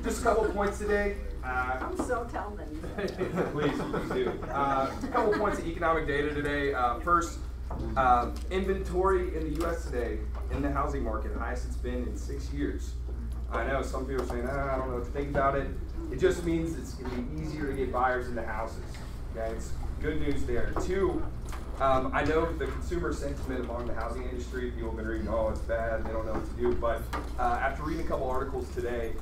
Just a couple of points today. I'm so telling them. Please do. A couple of points of economic data today. First, inventory in the U.S. today in the housing market, highest it's been in 6 years. I know some people are saying, I don't know what to think about it. It just means it's going to be easier to get buyers into houses. Okay, it's good news there. Two, I know the consumer sentiment among the housing industry, people have been reading, oh, it's bad, they don't know what to do. But after reading a couple articles today,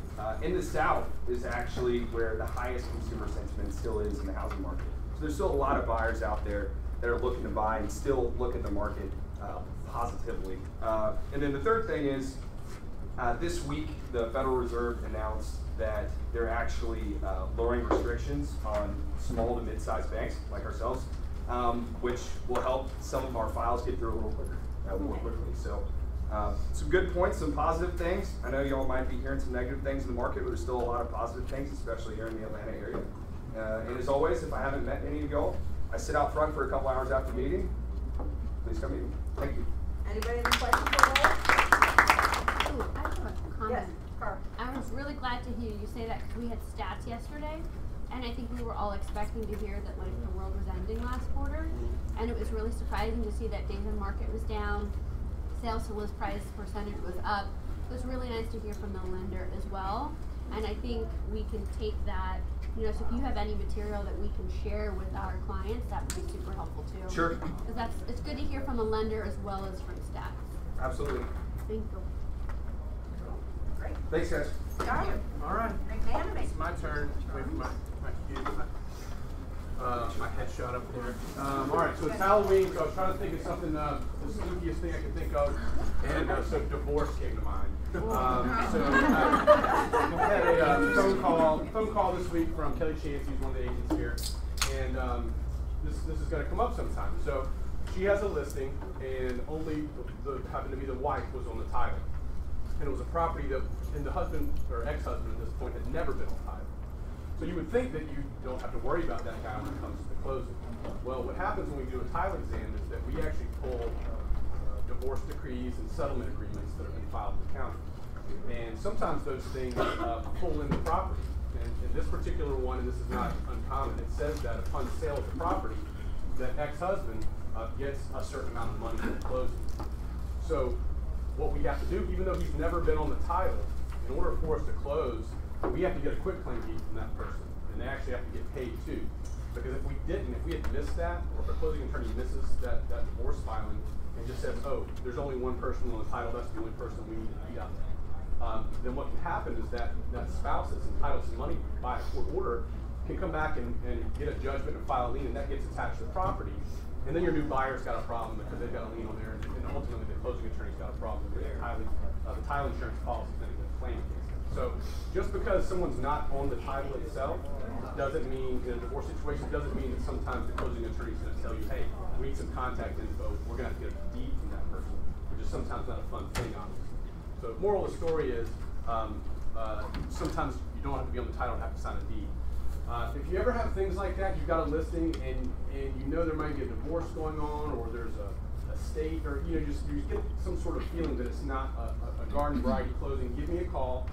in the South is actually where the highest consumer sentiment still is in the housing market. So there's still a lot of buyers out there that are looking to buy and still look at the market positively. And then the third thing is, this week the Federal Reserve announced that they're actually lowering restrictions on small to mid-sized banks like ourselves, which will help some of our files get through a little quicker, more quickly. So some good points, some positive things. I know y'all might be hearing some negative things in the market, but there's still a lot of positive things, especially here in the Atlanta area. And as always, if I haven't met any of y'all, I sit out front for a couple hours after the meeting. Please come meet me. Thank you. Anybody have any questions for Laura? Ooh, I have a comment. Yes, Carl. I was really glad to hear you say that because we had stats yesterday, and I think we were all expecting to hear that like the world was ending last quarter, and it was really surprising to see that days on market was down, sales to list price percentage was up. It was really nice to hear from the lender as well, and I think we can take that. So if you have any material that we can share with our clients, that would be super helpful too. Sure. Because it's good to hear from the lender as well as from stats. Absolutely. Thank you. Great. Thanks, guys. Charlie. All right. McManamy. It's my turn. Wait for my cue. My headshot up there. All right, so it's Halloween, so I was trying to think of something, the spookiest thing I could think of, and so divorce came to mind. So I had a phone call this week from Kelly Chansey, who's one of the agents here, and this is going to come up sometime. So she has a listing, and only happened to be the wife was on the title, and it was a property that, and the husband or ex-husband at this point had never been on title. So you would think that you don't have to worry about that guy when it comes to the closing. Well, what happens when we do a title exam is that we actually pull divorce decrees and settlement agreements that have been filed with the county. And sometimes those things pull in the property. And in this particular one, and this is not uncommon, it says that upon sale of the property, that ex-husband gets a certain amount of money for the closing. So what we have to do, even though he's never been on the title, in order for us to close, we have to get a quitclaim deed from that person, and they actually have to get paid too. Because if we had missed that, or if a closing attorney misses that divorce filing and just says, oh, there's only one person on the title, that's the only person we need to beat out, then what can happen is that spouse that's entitled to money by a court order can come back and get a judgment and file a lien, and that gets attached to the property. And then your new buyer's got a problem because they've got a lien on there, and ultimately the closing attorney's got a problem because the title insurance policy is going to get a claim against them. So just because someone's not on the title itself doesn't mean, in a divorce situation, doesn't mean that sometimes the closing attorney is going to tell you, hey, we need some contact info, we're going to have to get a deed from that person, which is sometimes not a fun thing, obviously. So the moral of the story is, sometimes you don't have to be on the title to have to sign a deed. If you ever have things like that, you've got a listing and you know there might be a divorce going on, or there's a state, or you get some sort of feeling that it's not a garden variety closing, give me a call.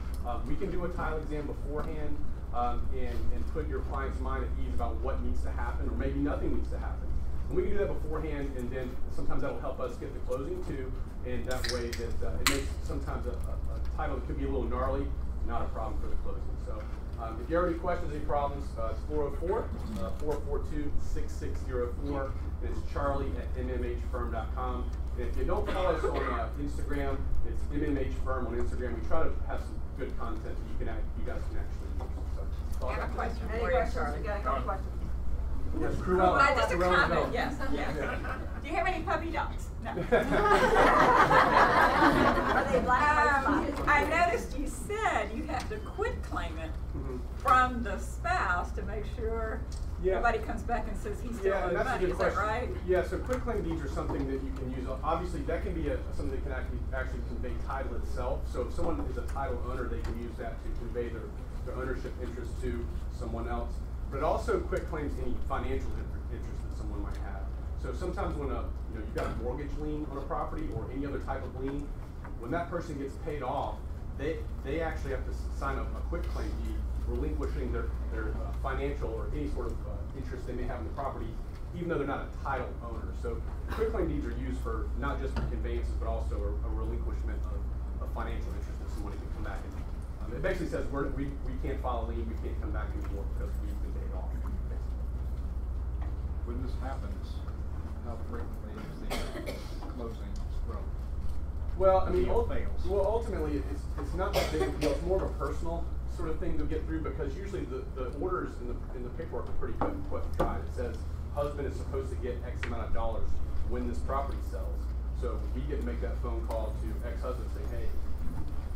We can do a title exam beforehand and put your client's mind at ease about what needs to happen, or maybe nothing needs to happen. And we can do that beforehand, and then sometimes that will help us get the closing too, and that way that it makes sometimes a title that could be a little gnarly not a problem for the closing. So if you have any questions, any problems, it's 404-442-6604, and it's charlie@mmhfirm.com. And if you don't follow us on Instagram, it's mmhfirm on Instagram. We try to have some good content that you guys can actually use. So, I have a question for you, Charlie. You got a couple questions? Yes, Cruella. Just a Cruella comment, Bell. yes. Do you have any puppy dogs? No. Are they black? I noticed you said you have to quit claim it from the spouse to make sure nobody comes back and says he's still owed money. Is that right? Yeah, so quit claim deeds are something that you can use. Obviously, that can be something that can actually convey title itself. So if someone is a title owner, they can use that to convey their ownership interest to someone else. But it also quit claims any financial interest that someone might have. So sometimes when you've got a mortgage lien on a property or any other type of lien, when that person gets paid off, they actually have to sign a quit claim deed relinquishing their financial or any sort of interest they may have in the property, even though they're not a title owner. So quit claim deeds are used for not just for conveyances, but also a relinquishment of financial interest if somebody can come back. And it basically says we can't file a lien, we can't come back anymore because we've been paid off. When this happens, how frequently is the closing scrum? Well, I mean, fails. Well, ultimately, it's not that big of a deal. It's more of a personal sort of thing to get through because usually the orders in the paperwork are pretty cut and dry. It says husband is supposed to get X amount of dollars when this property sells. So we get to make that phone call to ex-husband saying, hey,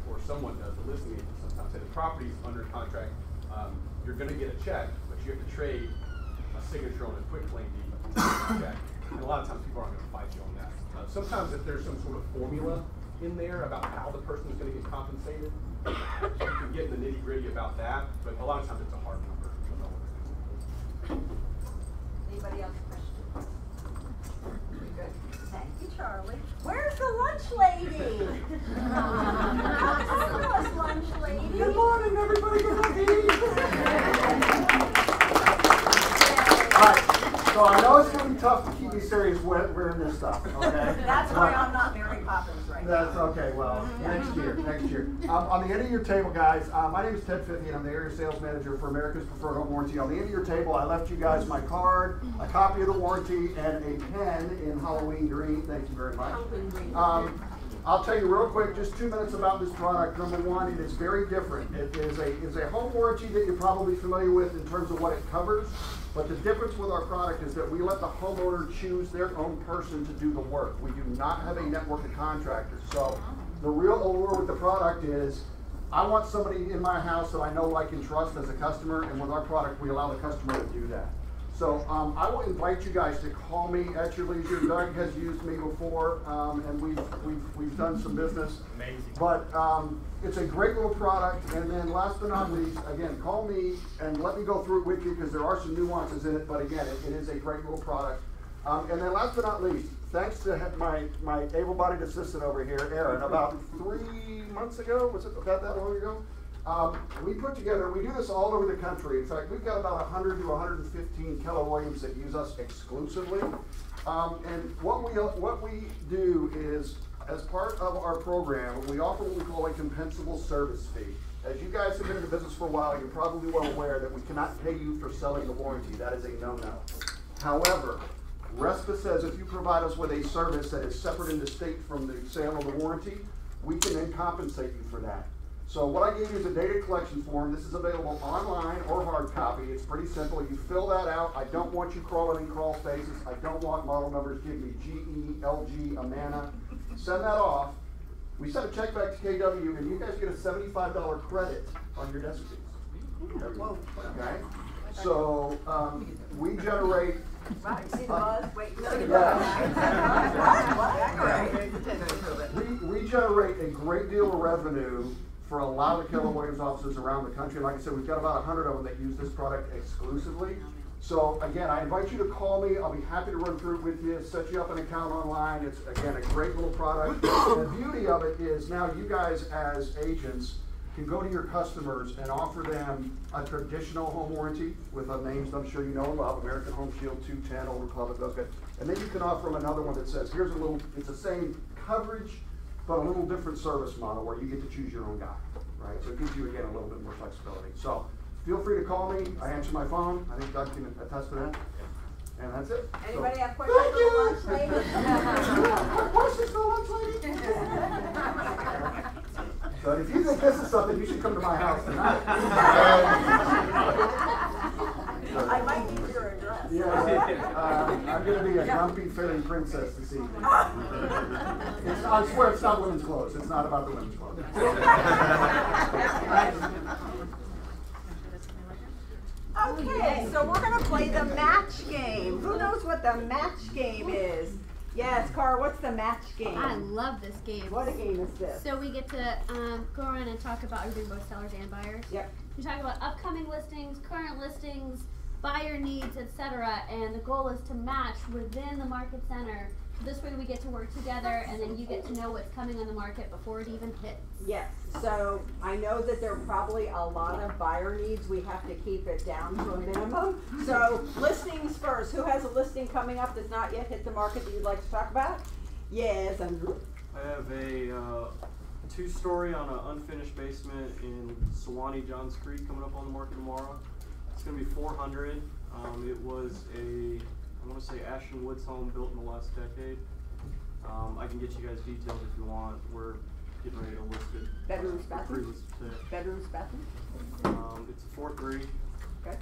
or someone does, the listing agent sometimes say the property's under contract. You're going to get a check, but you have to trade a signature on a quit claim deed to the check. And a lot of times people aren't going to fight you on that. Sometimes if there's some sort of formula in there about how the person is going to get compensated, you can get in the nitty gritty about that, but a lot of times it's a hard number. Anybody else questions? We good? Thank you, Charlie. Where's the lunch lady? Tell us, lunch lady. Good morning, everybody. Good morning. All right. So I know it's going to be tough to keep me serious wearing this stuff, okay? That's why I'm not Mary Poppins right now. That's okay, well, next year. On the end of your table, guys, my name is Ted Fithy, and I'm the area sales manager for America's Preferred Home Warranty. On the end of your table, I left you guys my card, a copy of the warranty, and a pen in Halloween green. Thank you very much. I'll tell you real quick, just 2 minutes about this product. Number one, it is very different. It is a home warranty that you're probably familiar with in terms of what it covers. But the difference with our product is that we let the homeowner choose their own person to do the work. We do not have a network of contractors. So the real allure with the product is I want somebody in my house that I know, like, and trust as a customer, and with our product, we allow the customer to do that. So I will invite you guys to call me at your leisure. Doug has used me before, and we've done some business. Amazing. But it's a great little product. And then last but not least, again, call me and let me go through it with you because there are some nuances in it. But again, it is a great little product. And then last but not least, thanks to my able-bodied assistant over here, Aaron, about 3 months ago, was it about that long ago? We put together, we do this all over the country. In fact, we've got about 100 to 115 Keller Williams that use us exclusively. And what we do is, as part of our program, we offer what we call a compensable service fee. As you guys have been in the business for a while, you're probably well aware that we cannot pay you for selling the warranty. That is a no-no. However, RESPA says if you provide us with a service that is separate and distinct from the sale of the warranty, we can then compensate you for that. So what I gave you is a data collection form. This is available online or hard copy. It's pretty simple. You fill that out. I don't want you crawling in crawl spaces. I don't want model numbers. Give me GE, LG, Amana. Send that off. We send a check back to KW, and you guys get a $75 credit on your desk fees. Okay? So we generate. Right, see the buzz? Wait, no, we generate a great deal of revenue for a lot of the Keller Williams offices around the country. Like I said, we've got about 100 of them that use this product exclusively. So again, I invite you to call me. I'll be happy to run through it with you, set you up an account online. It's, again, a great little product. The beauty of it is now you guys as agents can go to your customers and offer them a traditional home warranty with the names I'm sure you know and love, American Home Shield, 210, Old Republic, those guys. And then you can offer them another one that says, here's a little, it's the same coverage, but a little different service model where you get to choose your own guy, right? So it gives you, again, a little bit more flexibility. So feel free to call me. I answer my phone. I think Doug can attest to that. And that's it. Anybody have questions for the lunch lady? Questions for the lunch lady? But if you think this is something, you should come to my house tonight. I might need your address. Yeah, I'm going to be a grumpy fairy princess this evening. I swear it's not women's clothes. It's not about the women's clothes. Okay, so we're going to play the match game. Who knows what the match game is? Yes, Cara, what's the match game? I love this game. What a game is this? So we get to go around and talk about, we do both sellers and buyers. Yep. We talk about upcoming listings, current listings, buyer needs, etc. And the goal is to match within the market center this way we get to work together, and then you get to know what's coming on the market before it even hits. Yes, so I know that there are probably a lot of buyer needs. We have to keep it down to a minimum. So listings first. Who has a listing coming up that's not yet hit the market that you'd like to talk about? Yes, Andrew. I have a 2-story on an unfinished basement in Sewanee Johns Creek coming up on the market tomorrow. It's going to be $400. It was I want to say Ashton Woods home built in the last decade. I can get you guys details if you want. We're getting ready to list it. Bedrooms, bathrooms? Pre-list today. Bedrooms, bathrooms? It's a 4-3. Okay.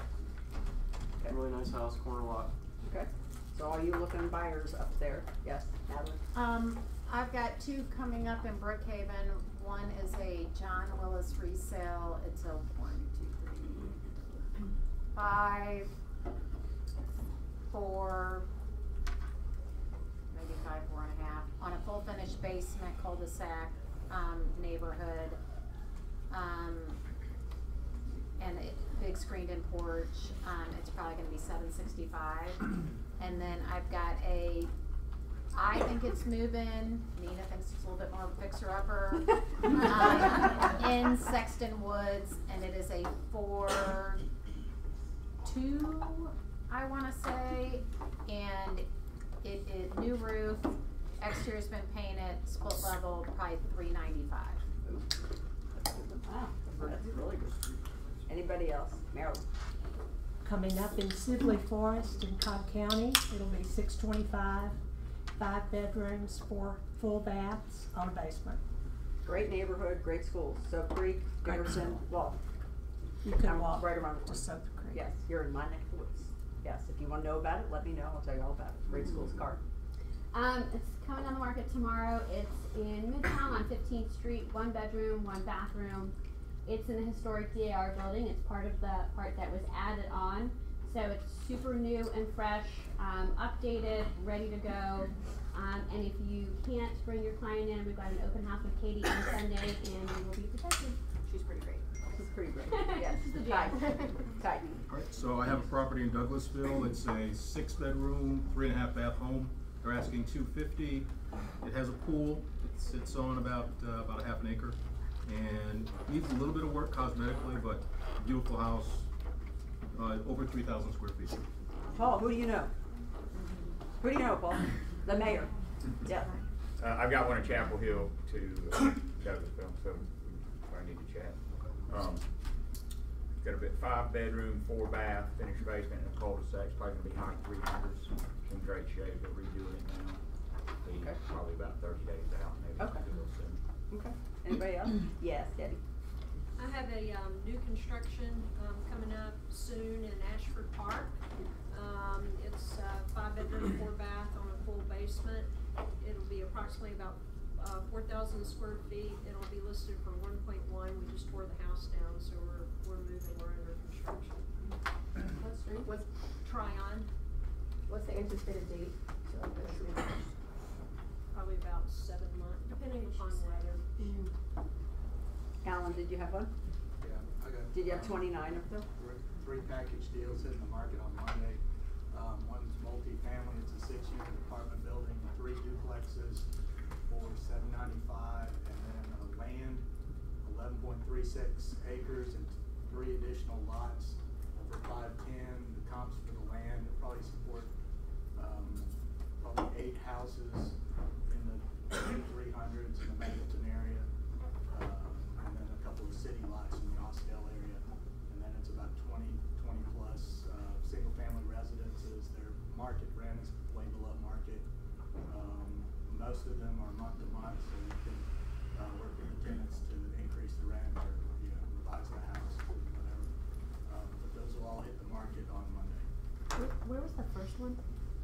Really nice house, corner lot. Okay. So all you looking buyers up there? Yes, Natalie? I've got 2 coming up in Brookhaven. One is a John Willis resale. It's a 1, 2, 3, 5, 4, maybe 5, 4.5 on a full finished basement cul-de-sac neighborhood, and big screened-in porch. It's probably going to be $765, and then I've got I think it's moving. Nina thinks it's a little bit more of a fixer-upper in Sexton Woods, and it is a 4-2, I want to say, and it is new roof, exterior's been painted, split level, probably $395. Wow, that's really good. Anybody else? Marilyn? Coming up in Sibley Forest in Cobb County, it'll be $625, 5 bedrooms, 4 full baths on a basement. Great neighborhood, great schools. Soap Creek, Great Dickerson, school. well, You can I'm walk right around the to corner. Soap Creek. Yes, you're in my neck of the woods. Yes, if you want to know about it, let me know. I'll tell you all about it. Great schools, Car. It's coming on the market tomorrow. It's in Midtown on 15th Street, 1 bedroom, 1 bathroom. It's in the historic DAR building. It's part of the part that was added on. So it's super new and fresh, updated, ready to go. And if you can't bring your client in, we've got an open house with Katie on Sunday, and you will be protected. She's pretty great. She's pretty great. Yes, She's a tight. gem. Tight. All right, so I have a property in Douglasville. It's a 6-bedroom, 3.5 bath home. They're asking $250. It has a pool. It sits on about a half an acre, and needs a little bit of work cosmetically, but beautiful house. Over 3,000 square feet. Paul, who do you know? Who do you know, Paul? The mayor. Yeah. I've got one in Chapel Hill to Douglasville, so I need to chat. Got a 5 bedroom, 4 bath, finished basement, and a cul-de-sac. It's probably gonna be high 300s. In great shape. We're redoing it now. Be probably about 30 days out, maybe. Okay. Real soon. Okay. Anybody else? Yes, Debbie. I have a new construction coming up soon in Ashford Park. It's 5 bedroom, 4 bath on a full basement. It'll be approximately about 4,000 square feet. It'll be listed for 1.1. We just tore the house down, so we're moving. We're under construction. What street? What's Tryon? What's the anticipated date? Probably about 7 months, depending upon weather. Alan, did you have one? Yeah, I got. Did you have 29 of them? 3 package deals hitting the market on Monday. One's multi-family. It's a 6-unit apartment building, 3 duplexes for $795, and then land, 11.36 acres and 3 additional lots for $510. The comps for the land will probably support probably 8 houses in the 300s in the Mapleton area, and then a couple of city lots in the Austell area, and then it's about 20 plus single-family residences. Their market rent is way below market. Most of them are month to month, so you can work with the tenants to increase the rent or revise the house or whatever. But those will all hit the market on Monday. Where was the first one?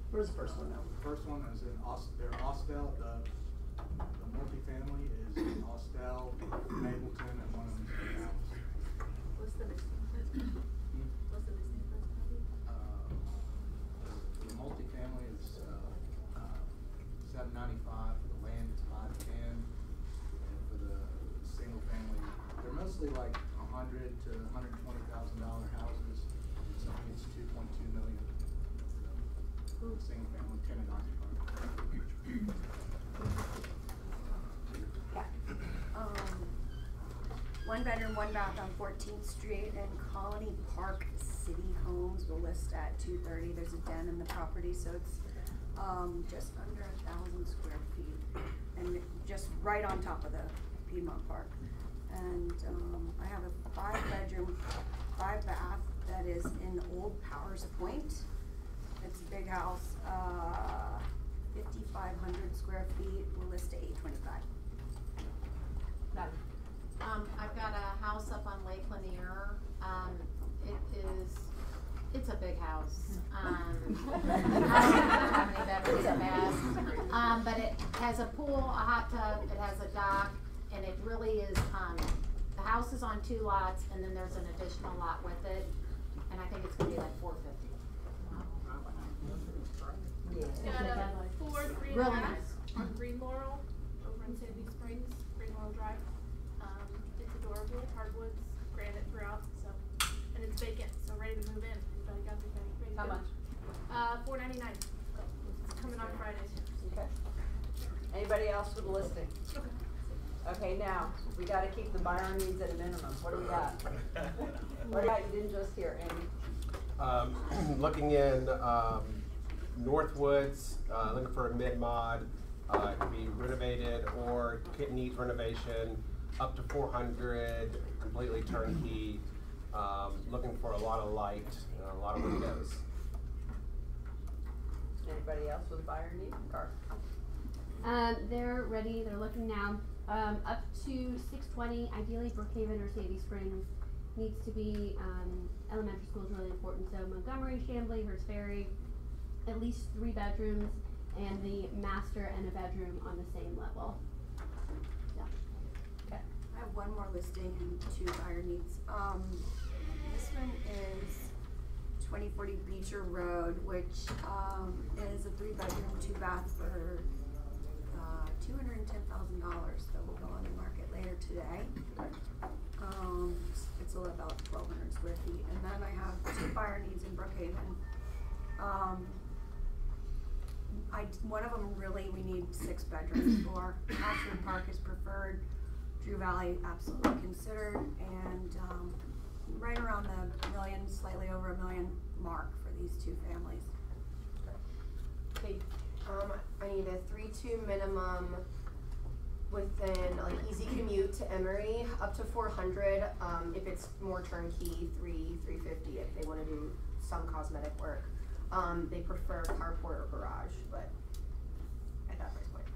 Where's the first one? The first one is in Austell. The multifamily is in Austell, Mapleton, and one of them is in Dallas. What's the next one? What's the next name? The multifamily is $795. For the land, it's $510. And for the single family, they're mostly like $100,000 to $120,000 houses. And some it's $2.2 million. Single family tenant occupied. One bedroom, one bath on 14th Street in Colony Park City Homes will list at $230. There's a den in the property, so it's just under 1,000 square feet, and just right on top of the Piedmont Park. And I have a 5-bedroom, 5-bath that is in Old Powers Point. It's a big house, 5,500 square feet. We'll list at $825. I've got a house up on Lake Lanier. It's a big house. I don't know how many bedrooms it has. But it has a pool, a hot tub, it has a dock, and it really is, the house is on 2 lots, and then there's an additional lot with it, and I think it's gonna be like $450. It's got a 4, 3 Really and a half nice. on Green Laurel over in Sandy Springs, Green Laurel Drive. It's adorable, hardwoods, granite throughout, so, and it's vacant, so ready to move in. Anybody got anything ready to How go? much? $499. It's coming on Fridays. Okay. Anybody else with a listing? Okay, now, we gotta keep the buyer needs at a minimum. What do we got? What do we got you didn't just hear, Andy? Looking in Northwoods, looking for a mid-mod, it could be renovated or needs renovation, up to 400, completely turnkey, looking for a lot of light, a lot of windows. Anybody else with a buyer need? Gar? They're ready, they're looking now. Up to 620, ideally Brookhaven or Sandy Springs. Needs to be, elementary school is really important, so Montgomery, Chamblee, Hearst Ferry, at least 3 bedrooms, and the master and a bedroom on the same level. Yeah. Okay. I have one more listing and 2 buyer needs. This one is 2040 Beecher Road, which is a 3-bedroom, 2-bath for $210,000 that will go on the market later today. It's about 1,200 square feet. And then I have 2 buyer needs in Brookhaven. One of them really we need 6 bedrooms for. Ashford Park is preferred. Drew Valley absolutely considered, and right around the million, slightly over $1 million mark for these 2 families. Okay, I need a 3-2 minimum within like easy commute to Emory, up to 400. If it's more turnkey, 350 if they want to do some cosmetic work. They prefer carport or garage, but at that price point.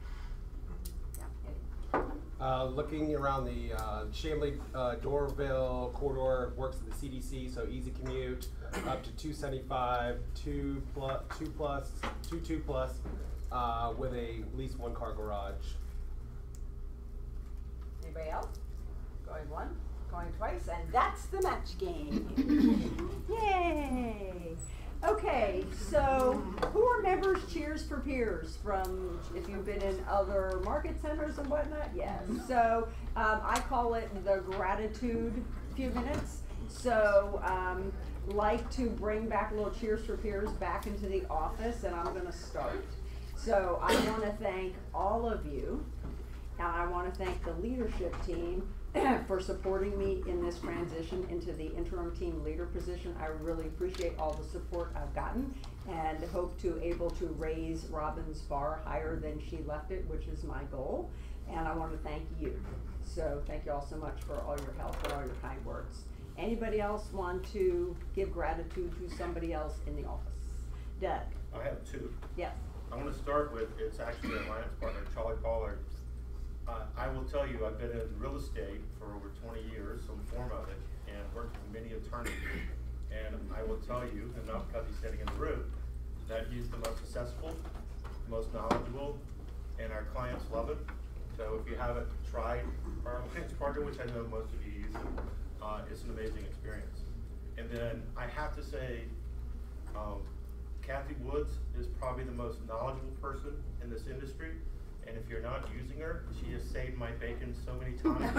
Yeah. Looking around the Chamblee, Dorville corridor, works at the CDC, so easy commute, up to 275, 2 plus, with at least 1 car garage. Anybody else? Going 1, going twice, and that's the match game. Yay! Okay, so who remembers Cheers for Peers from if you've been in other market centers and whatnot? Yes. So I call it the gratitude few minutes. So like to bring back a little Cheers for Peers back into the office, and I'm going to start. So I want to thank all of you, and I want to thank the leadership team for supporting me in this transition into the interim team leader position. I really appreciate all the support I've gotten, and hope to able to raise Robin's bar higher than she left it, which is my goal. And I want to thank you. So thank you all so much for all your help and all your kind words. Anybody else want to give gratitude to somebody else in the office? Doug? I have 2. Yes. I want to start with, it's actually an alliance partner, Charlie Pollard. I will tell you, I've been in real estate for over 20 years, some form of it, and worked with many attorneys. And I will tell you, and not because he's sitting in the room, that he's the most accessible, the most knowledgeable, and our clients love it. So if you haven't tried our alliance partner, which I know most of you use it, it's an amazing experience. And then I have to say, Kathy Woods is probably the most knowledgeable person in this industry. And if you're not using her, she has saved my bacon so many times and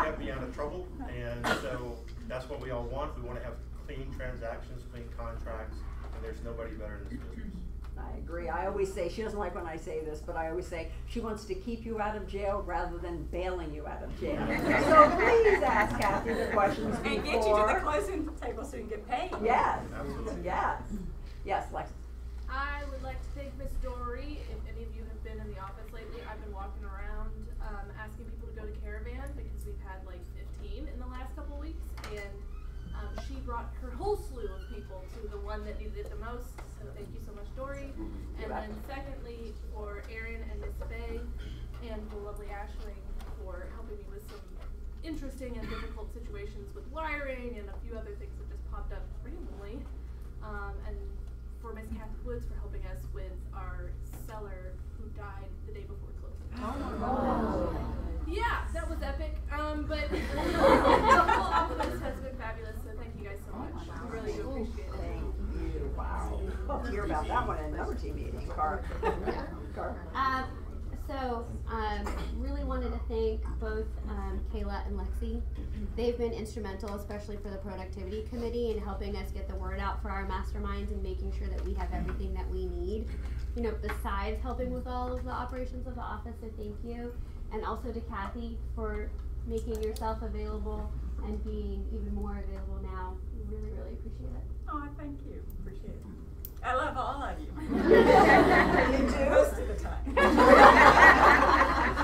kept me out of trouble. And so that's what we all want. We want to have clean transactions, clean contracts, and there's nobody better in this business. I agree. I always say, she doesn't like when I say this, but I always say she wants to keep you out of jail rather than bailing you out of jail. So please ask Kathy the questions before. And get you to the closing table so you can get paid. Yes. Yes. Yes, Lex. I would like to thank Miss Dory. If any of you have been in the office lately, I've been walking around asking people to go to Caravan because we've had like 15 in the last couple weeks, and she brought her whole slew of people to the one that needed it the most. So thank you so much, Dory. And then secondly, for Erin and Miss Faye and the lovely Ashling for helping me with some interesting and difficult situations with wiring and a few other things that just popped up randomly. And for Miss Kathy Woods for helping us with our seller who died the day before closing. Oh. Yeah, that was epic. But the whole office has been fabulous, so thank you guys so much. We really do appreciate it. Thank you. Wow. We'll hear about that one in another team meeting. Car. So, really wanted to thank both Kayla and Lexi. They've been instrumental, especially for the productivity committee, in helping us get the word out for our masterminds and making sure that we have everything that we need. You know, besides helping with all of the operations of the office, so thank you. And also to Kathy for making yourself available and being even more available now. We really, really appreciate it. Oh, thank you. Appreciate it. I love all of you. You do? Most of the time.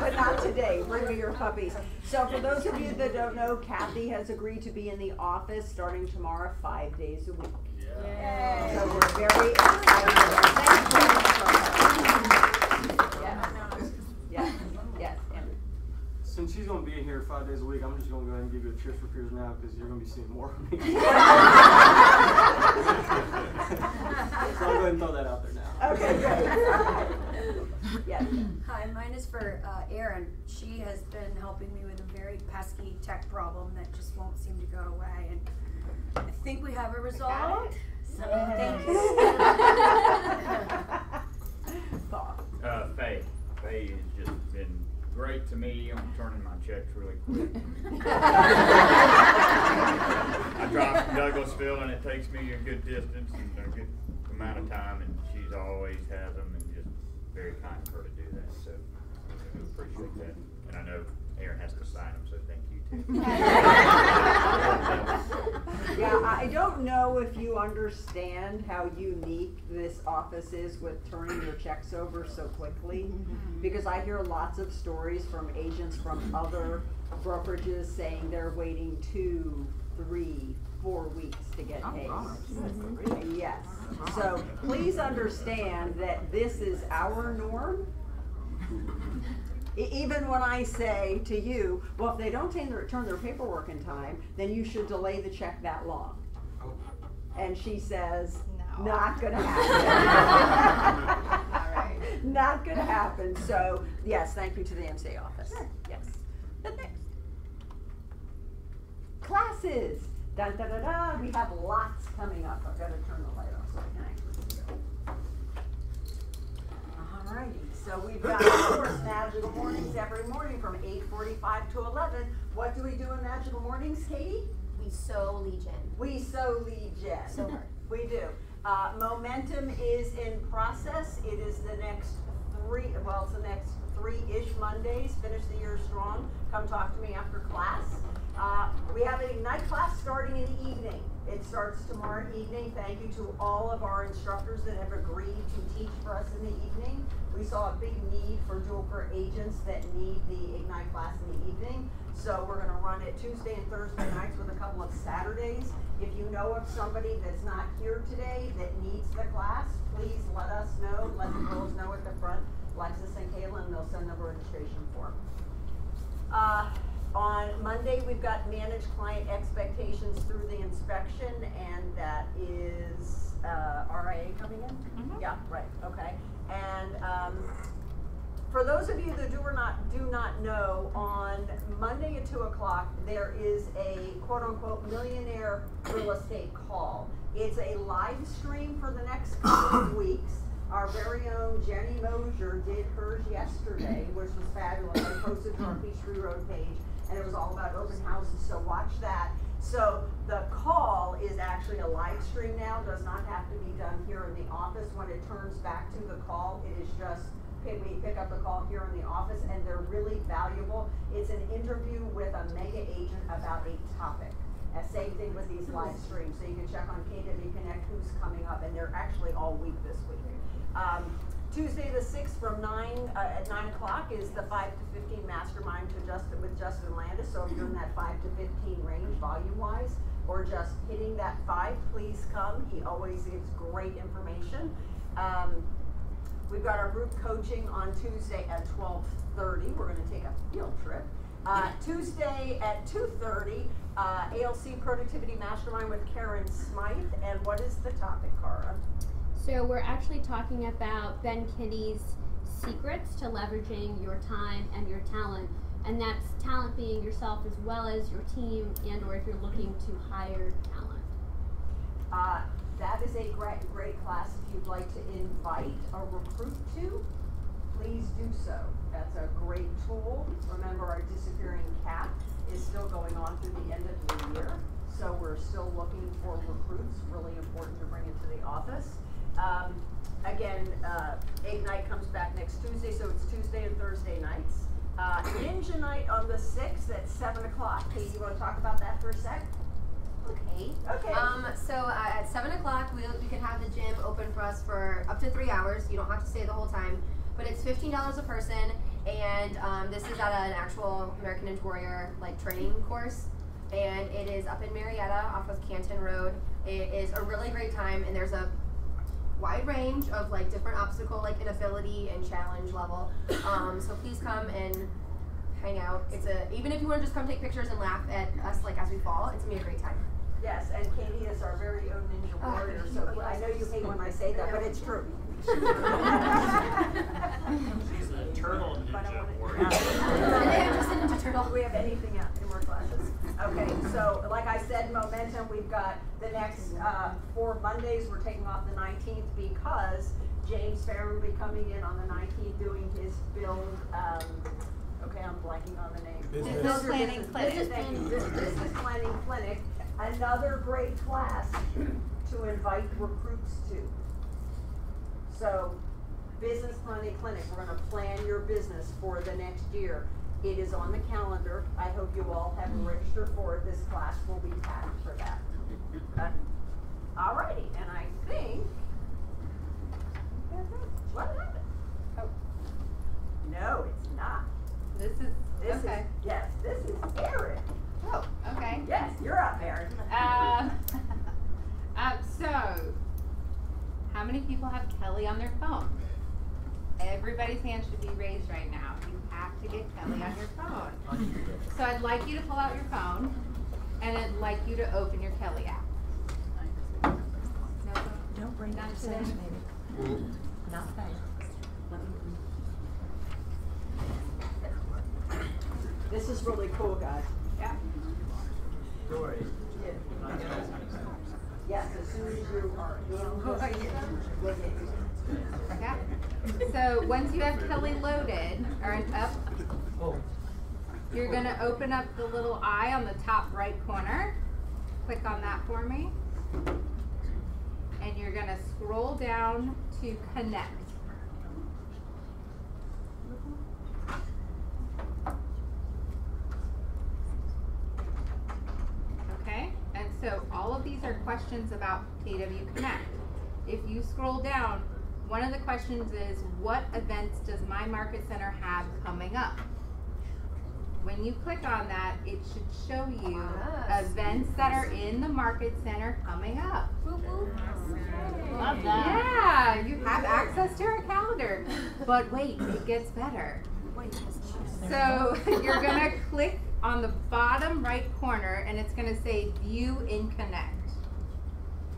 But not today. Bring me your puppies. So for those of you that don't know, Kathy has agreed to be in the office starting tomorrow 5 days a week. Yay. So we're very excited. Yes. Yes. And since she's going to be here 5 days a week, I'm just going to go ahead and give you a cheers for peers now because you're going to be seeing more of me. So I'll go ahead and throw that out there now. Okay, good. Yes. Hi, mine is for Erin. She has been helping me with a very pesky tech problem that just won't seem to go away, and I think we have it resolved. So thank you. Faye. Faye has just been great to me. I'm turning my checks really quick. I drive from Douglasville and it takes me a good distance and a good amount of time, and she's always has them, and just very kind of her to do that. So I do appreciate that. And I know Erin has to sign them, so thank you too. Yeah, I don't know if you understand how unique this office is with turning your checks over so quickly, because I hear lots of stories from agents from other brokerages saying they're waiting 2, 3, 4 weeks to get paid. Yes. So please understand that this is our norm. Even when I say to you, well, if they don't return their paperwork in time, then you should delay the check that long. And she says, no. Not gonna happen. All right. Not gonna happen. So, yes, thank you to the MCA office. Sure. Yes. The next. Classes. Dun, da, da, da. We have lots coming up. I've got to turn the light off so I can actually see. Alrighty, so we've got, of course, Magical Mornings every morning from 8:45 to 11. What do we do in Magical Mornings, Katie? We sow Legion. We sow Legion. So hard. We do. Momentum is in process. It is the next it's the next 3-ish Mondays. Finish the year strong. Come talk to me after class. We have an Ignite class starting in the evening. It starts tomorrow evening. Thank you to all of our instructors that have agreed to teach for us in the evening. We saw a big need for dual career agents that need the Ignite class in the evening. So we're going to run it Tuesday and Thursday nights with a couple of Saturdays. If you know of somebody that's not here today that needs the class, please let us know. Let the girls know at the front, Lexus and Kayla, and they'll send the registration form. On Monday, we've got managed client expectations through the inspection, and that is RIA coming in? Mm-hmm. Yeah, right, okay. And for those of you that do not know, on Monday at 2 o'clock, there is a quote-unquote millionaire real estate call. It's a live stream for the next couple of weeks. Our very own Jenny Mosier did hers yesterday, which was fabulous. I posted it on our Peachtree Road page, and it was all about open houses, so watch that. So the call is actually a live live stream now does not have to be done here in the office. When it turns back to the call, it is just, okay, we pick up the call here in the office, and they're really valuable. It's an interview with a mega agent about a topic. Same thing with these live streams. So you can check on KW Connect who's coming up, and they're actually all week this week. Tuesday the 6th from at 9 o'clock is the 5 to 15 mastermind with Justin Landis. So if you're in that 5 to 15 range volume-wise, or just hitting that 5, please come. He always gives great information. We've got our group coaching on Tuesday at 12:30. We're going to take a field trip. Tuesday at 2:30, ALC Productivity Mastermind with Karen Smythe. And what is the topic, Cara? So we're actually talking about Ben Kinney's secrets to leveraging your time and your talent. And that's talent being yourself as well as your team, and or if you're looking to hire talent. That is a great class. If you'd like to invite a recruit to, please do so. That's a great tool. Remember, our disappearing cat is still going on through the end of the year. So we're still looking for recruits. Really important to bring it to the office. Again, Ignite comes back next Tuesday, so it's Tuesday and Thursday nights. Ninja Night on the 6th at 7 o'clock. Kate, you want to talk about that for a sec? Okay. Okay. So at 7 o'clock, we can have the gym open for us for up to 3 hours. You don't have to stay the whole time, but it's $15 a person, and this is at an actual American Ninja Warrior training course, and it is up in Marietta off of Canton Road. It is a really great time, and there's a wide range of different obstacle inability and challenge level. So please come and hang out. Even if you want to just come take pictures and laugh at us as we fall, it's gonna be a great time. Yes, and Katie is our very own Ninja Warrior, so I know you hate when I say that, but it's true. She's a turtle ninja warrior. Just a Ninja Turtle. Do we have any more classes? Okay, so like I said, momentum, we've got the next 4 Mondays. We're taking off the 19th because James Farron will be coming in on the 19th doing his build, okay, I'm blanking on the name. Business Planning Clinic. Business Planning Clinic. Another great class to invite recruits to. So, Business Planning Clinic, we're going to plan your business for the next year. It is on the calendar. I hope you all have registered for it. This class will be packed for that. Alrighty, and I think, what happened? Oh, no, it's not. This is Erin. Oh, okay. Yes, you're up, Erin. So, how many people have Kelly on their phone? Everybody's hand should be raised right now. You have to get Kelly on your phone. So I'd like you to pull out your phone, and I'd like you to open your Kelly app. No, don't bring not that today. maybe. Not fair. This is really cool, guys. Yeah. Dory. Yes, as soon as you are Yeah. So once you have Kelly loaded or up, you're going to open up the little eye on the top right corner. Click on that for me. And you're going to scroll down to Connect. Okay, and so all of these are questions about KW Connect. If you scroll down, one of the questions is, what events does my market center have coming up? When you click on that, it should show you events that are in the market center coming up. Love that. Yeah, you have access to our calendar. But wait, it gets better. So you're gonna click on the bottom right corner and it's gonna say View in Connect.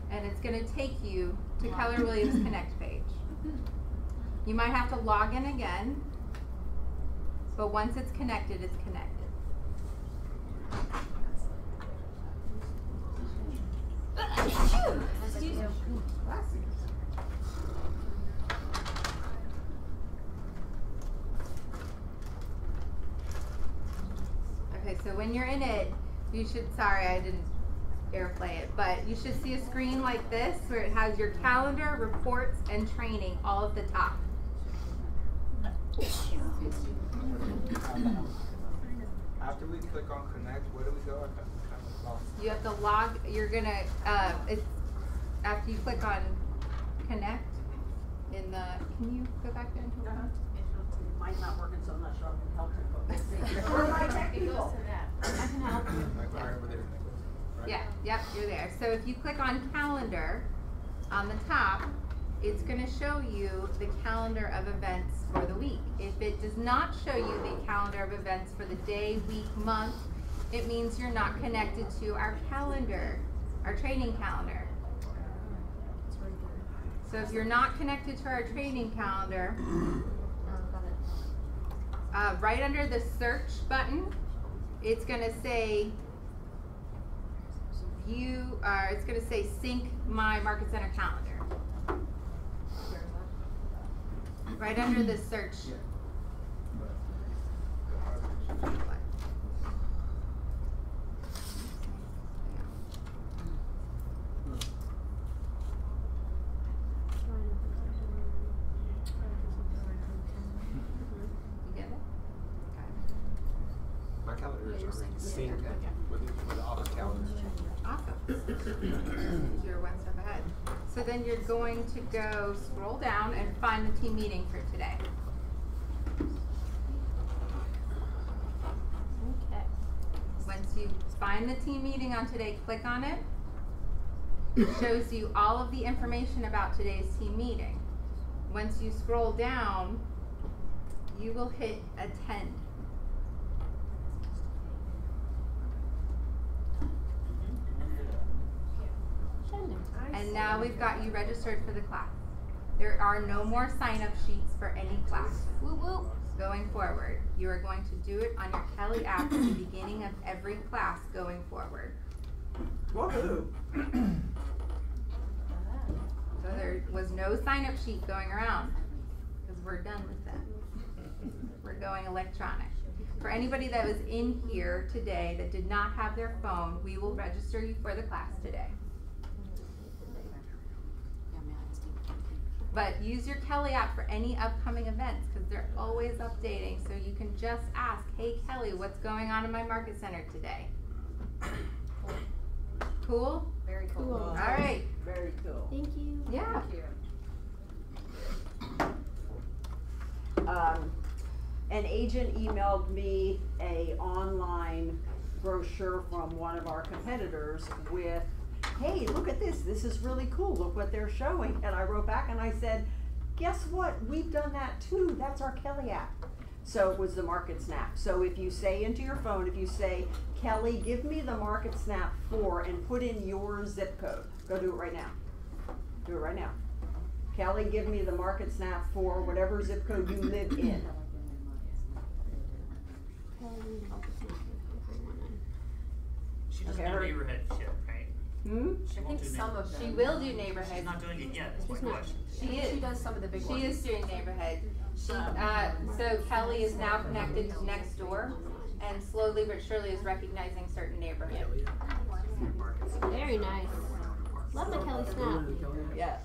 And it's gonna take you to Keller Williams Connect page. You might have to log in again, but once it's connected, it's connected. Excuse me. Okay, so when you're in it, you should, sorry, I didn't airplay it, but you should see a screen like this where it has your calendar, reports, and training all at the top. After we click on connect, where do we go? You have to log, you're gonna, it's, after you click on connect, in the, can you go back there and hold on? Mine's not working, so I'm not sure I can help you. We're my It technical. goes to that. I can help you. Yeah, yep, you're there. So if you click on calendar on the top, it's going to show you the calendar of events for the week. If it does not show you the calendar of events for the day, week, month, it means you're not connected to our calendar, our training calendar. So if you're not connected to our training calendar, right under the search button, it's going to say view, it's going to say sync my Market Center calendar. Right under the search. My calendar is already synced with the office calendar. Awesome. You're one step ahead. So then you're going to go scroll down and find the team meeting for today. Okay. Once you find the team meeting on today, click on it. It shows you all of the information about today's team meeting. Once you scroll down, you will hit attend. And now we've got you registered for the class. There are no more sign-up sheets for any class. Woo woo. Going forward, you are going to do it on your Kelly app at the beginning of every class going forward. Woohoo! So there was no sign-up sheet going around because we're done with that. We're going electronic. For anybody that was in here today that did not have their phone, we will register you for the class today. But use your Kelly app for any upcoming events because they're always updating. So you can just ask, hey Kelly, what's going on in my Market Center today? Cool? Very cool. All right. Very cool. Thank you. Yeah. Thank you. An agent emailed me a online brochure from one of our competitors with, hey, look at this. This is really cool. Look what they're showing. And I wrote back and I said, guess what? We've done that too. That's our Kelly app. So it was the Market Snap. So if you say into your phone, if you say, Kelly, give me the Market Snap for, and put in your zip code. Go do it right now. Do it right now. Kelly, give me the Market Snap for whatever zip code you live in. She doesn't do neighborhood shit, right? I think some of them. She will do neighborhood. She's not doing it yet, that's my question. She is. She does some of the big ones. She is doing neighborhood. She, so Kelly is now connected to Nextdoor and slowly but surely is recognizing certain neighborhoods. Very nice. Love the Kelly Snap. Yes.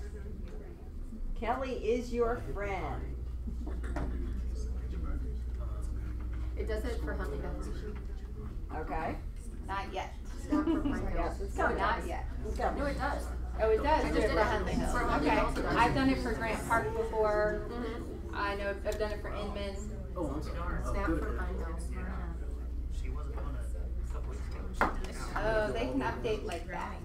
Kelly is your friend. It does it for Huntley Hills. Okay. Not yet. Not for Pine Hills. Yes, it's coming. Not yet. It's coming. No, it does. Oh, it does. I Do just it did for it. Huntley Hills. For Huntley Okay. Hills, it does. I've done it for Grant Park before. I know I've done it for Inman. Oh, I'm sorry. Snap for Pine Hills. She wasn't doing it a couple weeks ago. She did it. Oh, they can update like that.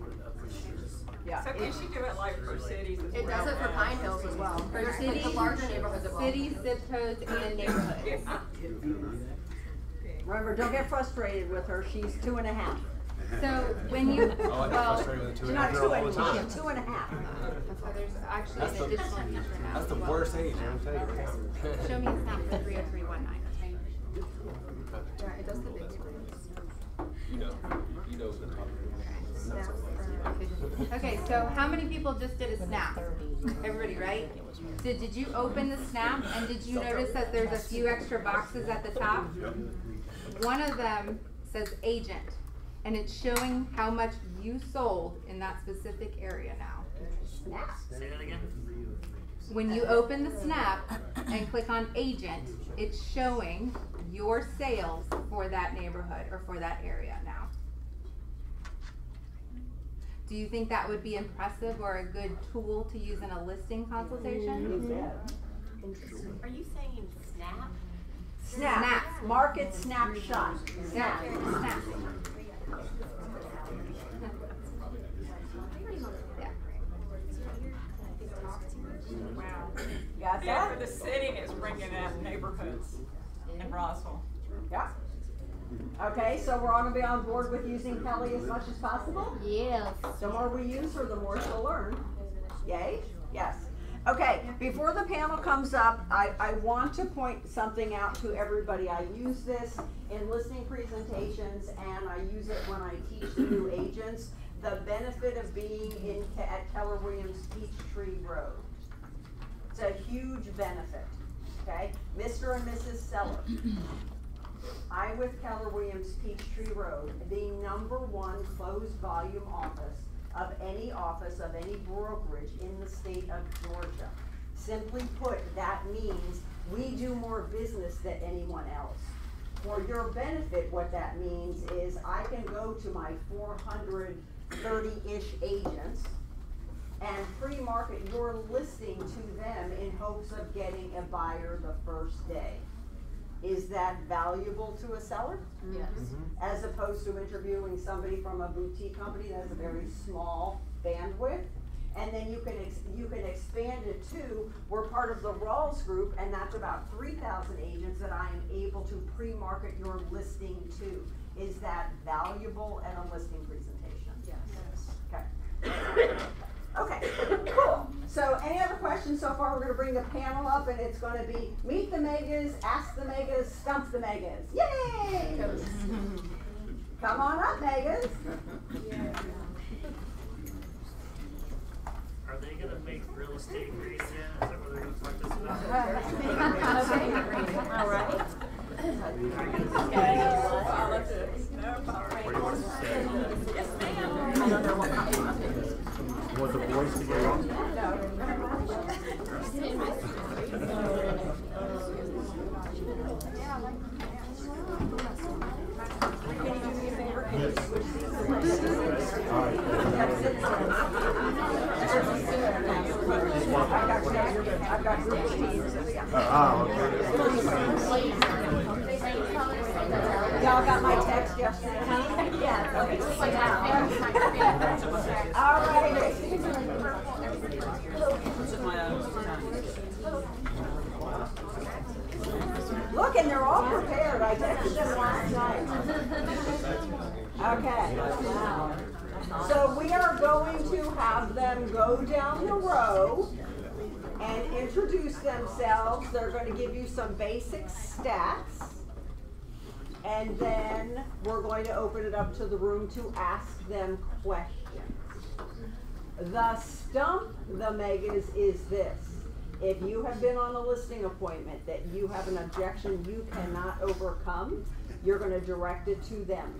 Yeah. So can she do it like for cities as well? It does it for Pine Hills as well. For Like cities, the larger neighborhoods as well. cities, zip codes, and neighborhoods. Remember, don't get frustrated with her. She's 2.5. So when you, Oh, I get well, frustrated with the She's 2.5 not year 2 old all the anymore. time. She's 2.5. so there's actually That's an the- additional feature now. That's the as well. worst age, I'm telling you right now. Show me a snap for 30319. Yeah, it does the big screens. You know what I'm talking Snap about. for Okay, so how many people just did a snap? Everybody, right? So did you open the snap and did you notice that there's a few extra boxes at the top? One of them says agent. and it's showing how much you sold in that specific area now. Say that again. When you open the Snap and click on agent, it's showing your sales for that neighborhood or for that area now. Do you think that would be impressive or a good tool to use in a listing consultation? Are you saying Snap? Snap. Market snapshot. Snap. Snap. Wow. Got Yeah, that? for the city, it's bringing out neighborhoods in Roswell. Yeah. Okay, so we're all gonna be on board with using Kelly as much as possible? Yes. The more we use her, the more she'll learn. Yay? Yes. Okay, before the panel comes up, I want to point something out to everybody. I use this in listening presentations and I use it when I teach the new agents. The benefit of being at Keller Williams Peachtree Road. It's a huge benefit, okay? Mr. and Mrs. Seller. I with Keller Williams Peachtree Road, the #1 closed volume office of any brokerage in the state of Georgia. Simply put, that means we do more business than anyone else. For your benefit, what that means is I can go to my 430-ish agents and pre-market your listing to them in hopes of getting a buyer the first day. Is that valuable to a seller? Yes. As opposed to interviewing somebody from a boutique company that has a very small bandwidth? And then you can expand it to, we're part of the Rawls group, and that's about 3,000 agents that I am able to pre-market your listing to. Is that valuable at a listing presentation? Yes. Okay. Okay, cool. So any other questions so far? We're going to bring the panel up and it's going to be Meet the Megas, Ask the Megas, Stump the Megas. Yay! Come on up, Megas. Are they going to make real estate great again? Is that what they're going to talk to us about? All right. Yes, ma'am. Want the voice to go on? I've got group teams. Y'all got my text yesterday? Yeah. All right. Look, and they're all prepared. I texted them last night. Okay. So we are going to have them go down the row and introduce themselves. They're going to give you some basic stats. And then we're going to open it up to the room to ask them questions. The Stump the Megas is this. If you have been on a listing appointment that you have an objection you cannot overcome, you're going to direct it to them.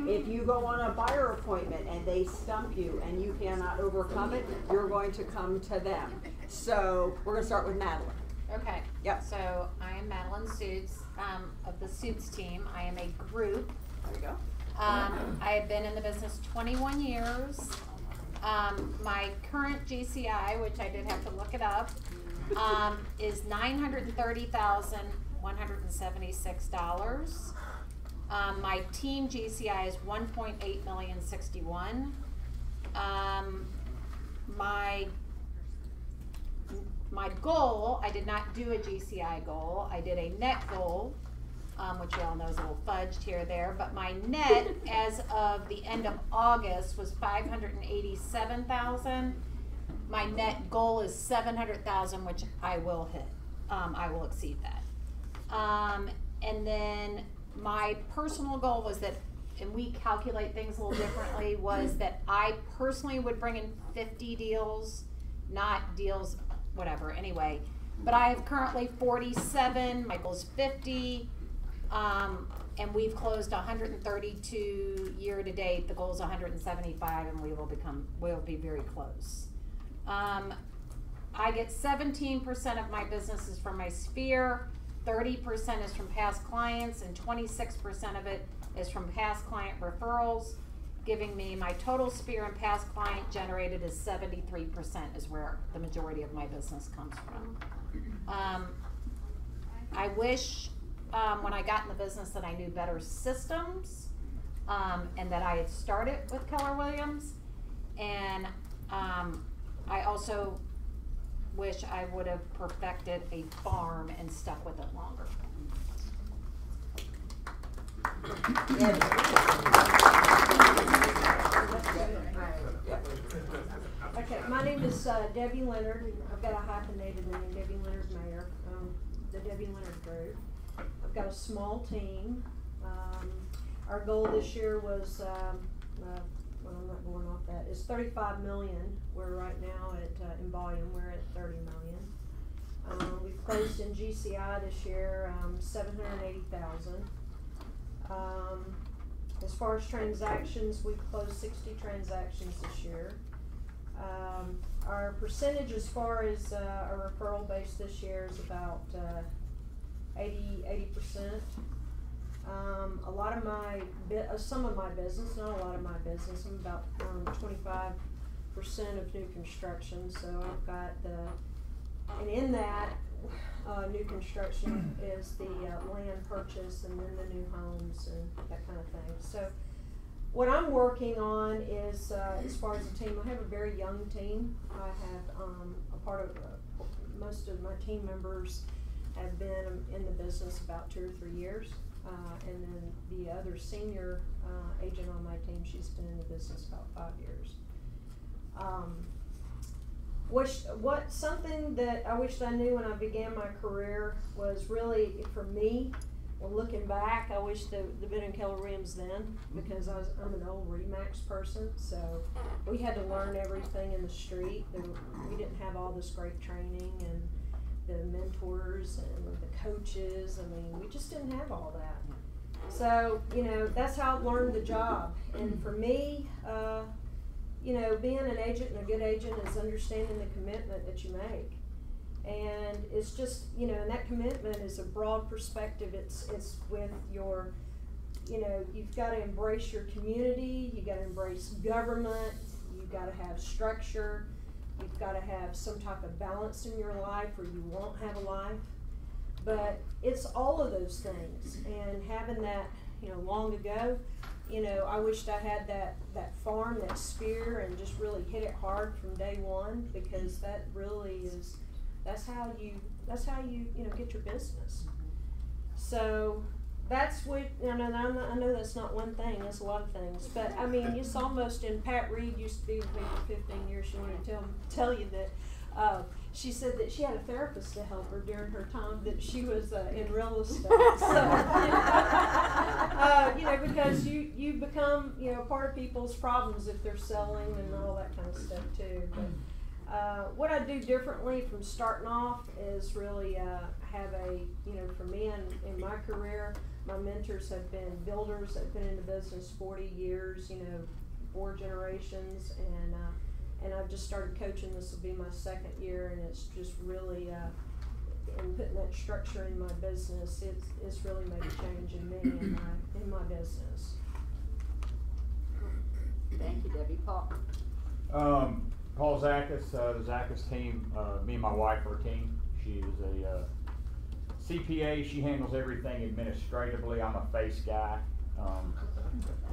If you go on a buyer appointment and they stump you and you cannot overcome it, you're going to come to them. So we're going to start with Madeline. Okay. Yep. So I am Madeline Suits of the Suits team. I am a group. There you go. I have been in the business 21 years. My current GCI, which I did have to look it up, is $930,176. My team GCI is $1.861 million. My goal, I did not do a GCI goal. I did a net goal, which you all know is a little fudged here or there. But my net, as of the end of August, was $587,000. My net goal is $700,000, which I will hit. I will exceed that. And then my personal goal was that, and we calculate things a little differently, was that I personally would bring in 50 deals, not deals, whatever, anyway. But I have currently 47, my goal is 50. And we've closed 132 year to date. The goal is 175, and we'll be very close. I get 17% of my business is from my sphere, 30% is from past clients, and 26% of it is from past client referrals, giving me my total sphere and past client generated is 73% is where the majority of my business comes from. I wish when I got in the business that I knew better systems and that I had started with Keller Williams, and I also wish I would have perfected a farm and stuck with it longer. Okay, my name is Debbie Leonard. I've got a hyphenated name, Debbie Leonard Mayer, the Debbie Leonard Group. I've got a small team. Our goal this year was, well, I'm not going off that, it's 35 million. We're right now at, in volume, we're at 30 million. We've closed in GCI this year, 780,000. As far as transactions, we've closed 60 transactions this year. Our percentage as far as our referral base this year is about 80%. A lot of my, some of my business, not a lot of my business, I'm about 25% of new construction, so I've got and in that, new construction is the land purchase and then the new homes and that kind of thing. So what I'm working on is, as far as the team, I have a very young team. I have a part of, most of my team members have been in the business about 2 or 3 years. And then the other senior agent on my team, she's been in the business about 5 years. Something that I wished I knew when I began my career was really, for me, well, looking back, I wish they'd been in Keller Williams then, because I'm an old RE/MAX person, so we had to learn everything in the street. We didn't have all this great training and the mentors and the coaches. I mean, we just didn't have all that. So, you know, that's how I learned the job. And for me, you know, being an agent and a good agent is understanding the commitment that you make. And it's just, you know, and that commitment is a broad perspective. It's with your, you know, you've got to embrace your community, you got to embrace government, you've got to have structure, you've got to have some type of balance in your life or you won't have a life. But it's all of those things, and having that, you know, long ago, you know, I wished I had that farm, that sphere, and just really hit it hard from day one, because that really is, that's how you you know, get your business. So that's what, you know, I know that's not one thing, that's a lot of things, but I mean, it's almost, and Pat Reed used to be with me for 15 years, she wanted to tell you that, she said that she had a therapist to help her during her time that she was in real estate. So, you know, because you become, you know, part of people's problems if they're selling and all that kind of stuff too. But what I do differently from starting off is really have a, you know, for me in my career, my mentors have been builders that have been in the business 40 years, you know, 4 generations, and I've just started coaching. This will be my 2nd year, and it's just really, in putting that structure in my business, it's really made a change in me and in my business. Thank you, Debbie. Paul. Paul Zakas, the Zakas team, me and my wife are a team. She is a CPA. She handles everything administratively. I'm a face guy.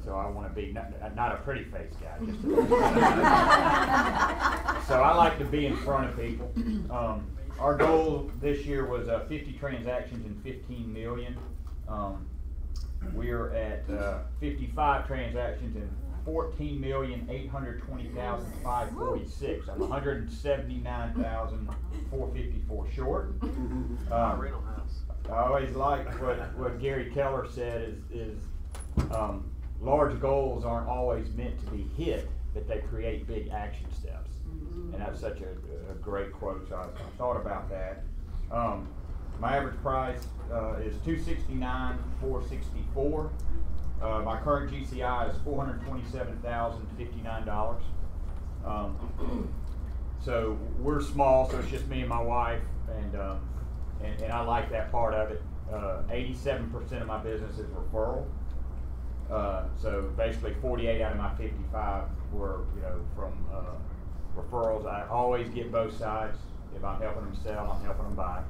So I want to be not a pretty face guy, just so I like to be in front of people. Our goal this year was 50 transactions and 15 million. We're at 55 transactions and 14,820,546. I'm 179,454 short. I always like what Gary Keller said is large goals aren't always meant to be hit, but they create big action steps. And that's such a great quote, so I thought about that. My average price is $269,464. My current GCI is $427,059. So we're small, so it's just me and my wife, and I like that part of it. 87% of my business is referral. So basically 48 out of my 55 were, from referrals. I always get both sides. If I'm helping them sell, I'm helping them buy.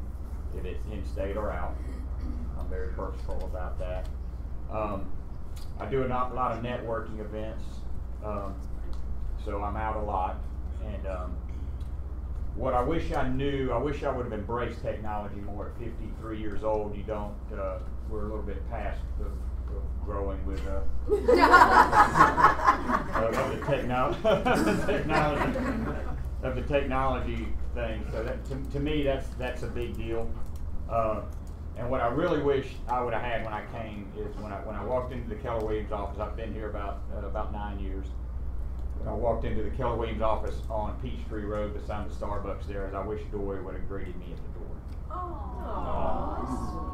If it's in state or out, I'm very purposeful about that. I do a lot of networking events, so I'm out a lot. And what I wish I knew, I wish I would have embraced technology more. At 53 years old, you don't. We're a little bit past the growing with of the technology thing. So that, to me, that's a big deal. And what I really wish I would have had when I came is when I walked into the Keller Williams office. I've been here about 9 years. When I walked into the Keller Williams office on Peachtree Road beside the Starbucks there, I wish Dory would have greeted me at the door.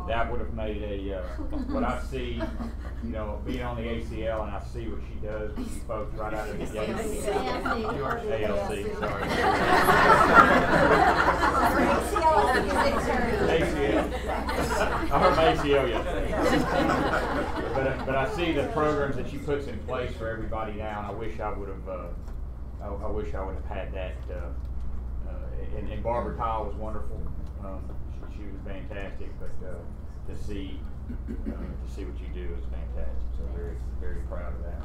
That would have made what I see, being on the ACL, and I see what she does with you folks right out of the gate. ALC, sorry. ACL. I heard my ACL yesterday. But I see the programs that she puts in place for everybody now, and I wish I would have. I wish I would have had that. And Barbara Tile was wonderful. She was fantastic, but to see what you do is fantastic. So very, very proud of that.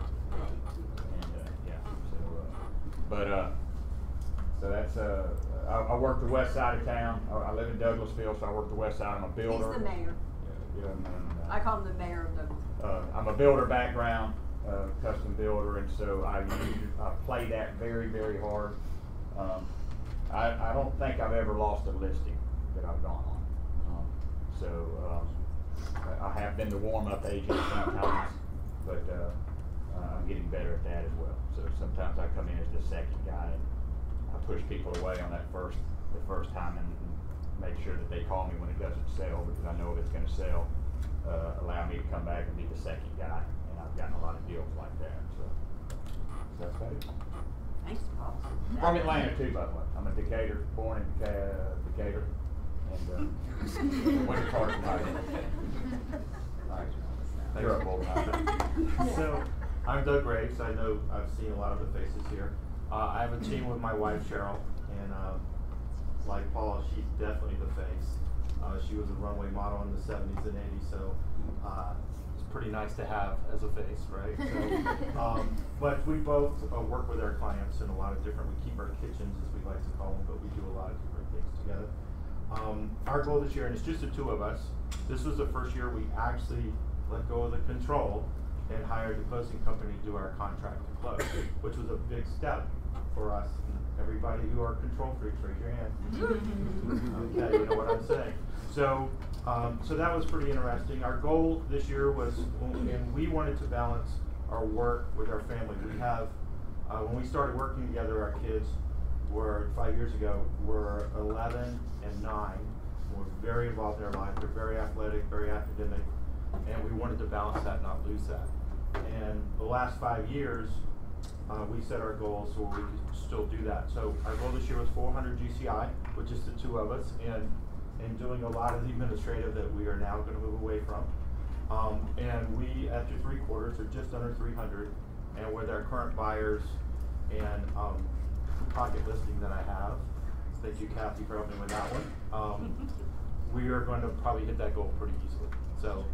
And so that's I work the west side of town. I live in Douglasville, so I work the west side. I'm a builder. He's the mayor. I call him the mayor of Douglasville. I'm a builder background, custom builder, and so I play that very, very hard. I don't think I've ever lost a listing that I've gone on. I have been the warm-up agent sometimes, but I'm getting better at that as well. So sometimes I come in as the second guy, and I push people away on the first time, and make sure that they call me when it doesn't sell, because I know if it's going to sell, allow me to come back and be the second guy. And I've gotten a lot of deals like that. So that's about it. Thanks, Paul. From Atlanta too, by the way. I'm a Decatur, born in Decatur, and went to Carson High. You're up, old So, I'm Doug Graves. I know I've seen a lot of the faces here. I have a team with my wife, Cheryl, and like Paula, she's definitely the face. She was a runway model in the 70s and 80s, so it's pretty nice to have as a face, right? So, but we both work with our clients in a lot of different, we keep our kitchens, as we like to call them, but we do a lot of different things together. Our goal this year, and it's just the two of us, this was the first year we actually let go of the control and hired the closing company to do our contract to close, which was a big step for us. Everybody who are control freaks, raise your hand. Okay, you know what I'm saying. So, so that was pretty interesting. Our goal this year was, and we wanted to balance our work with our family. We have, when we started working together, our kids were 5 years ago, were 11 and 9. We're very involved in their lives. They're very athletic, very academic, and we wanted to balance that, not lose that. And the last 5 years, we set our goals so we could still do that. So our goal this year was 400 GCI, which is the two of us, and doing a lot of the administrative that we are now going to move away from. And we, after 3 quarters, are just under 300. And with our current buyers and pocket listing that I have, thank you, Kathy, for helping with that one. We are going to probably hit that goal pretty easily. So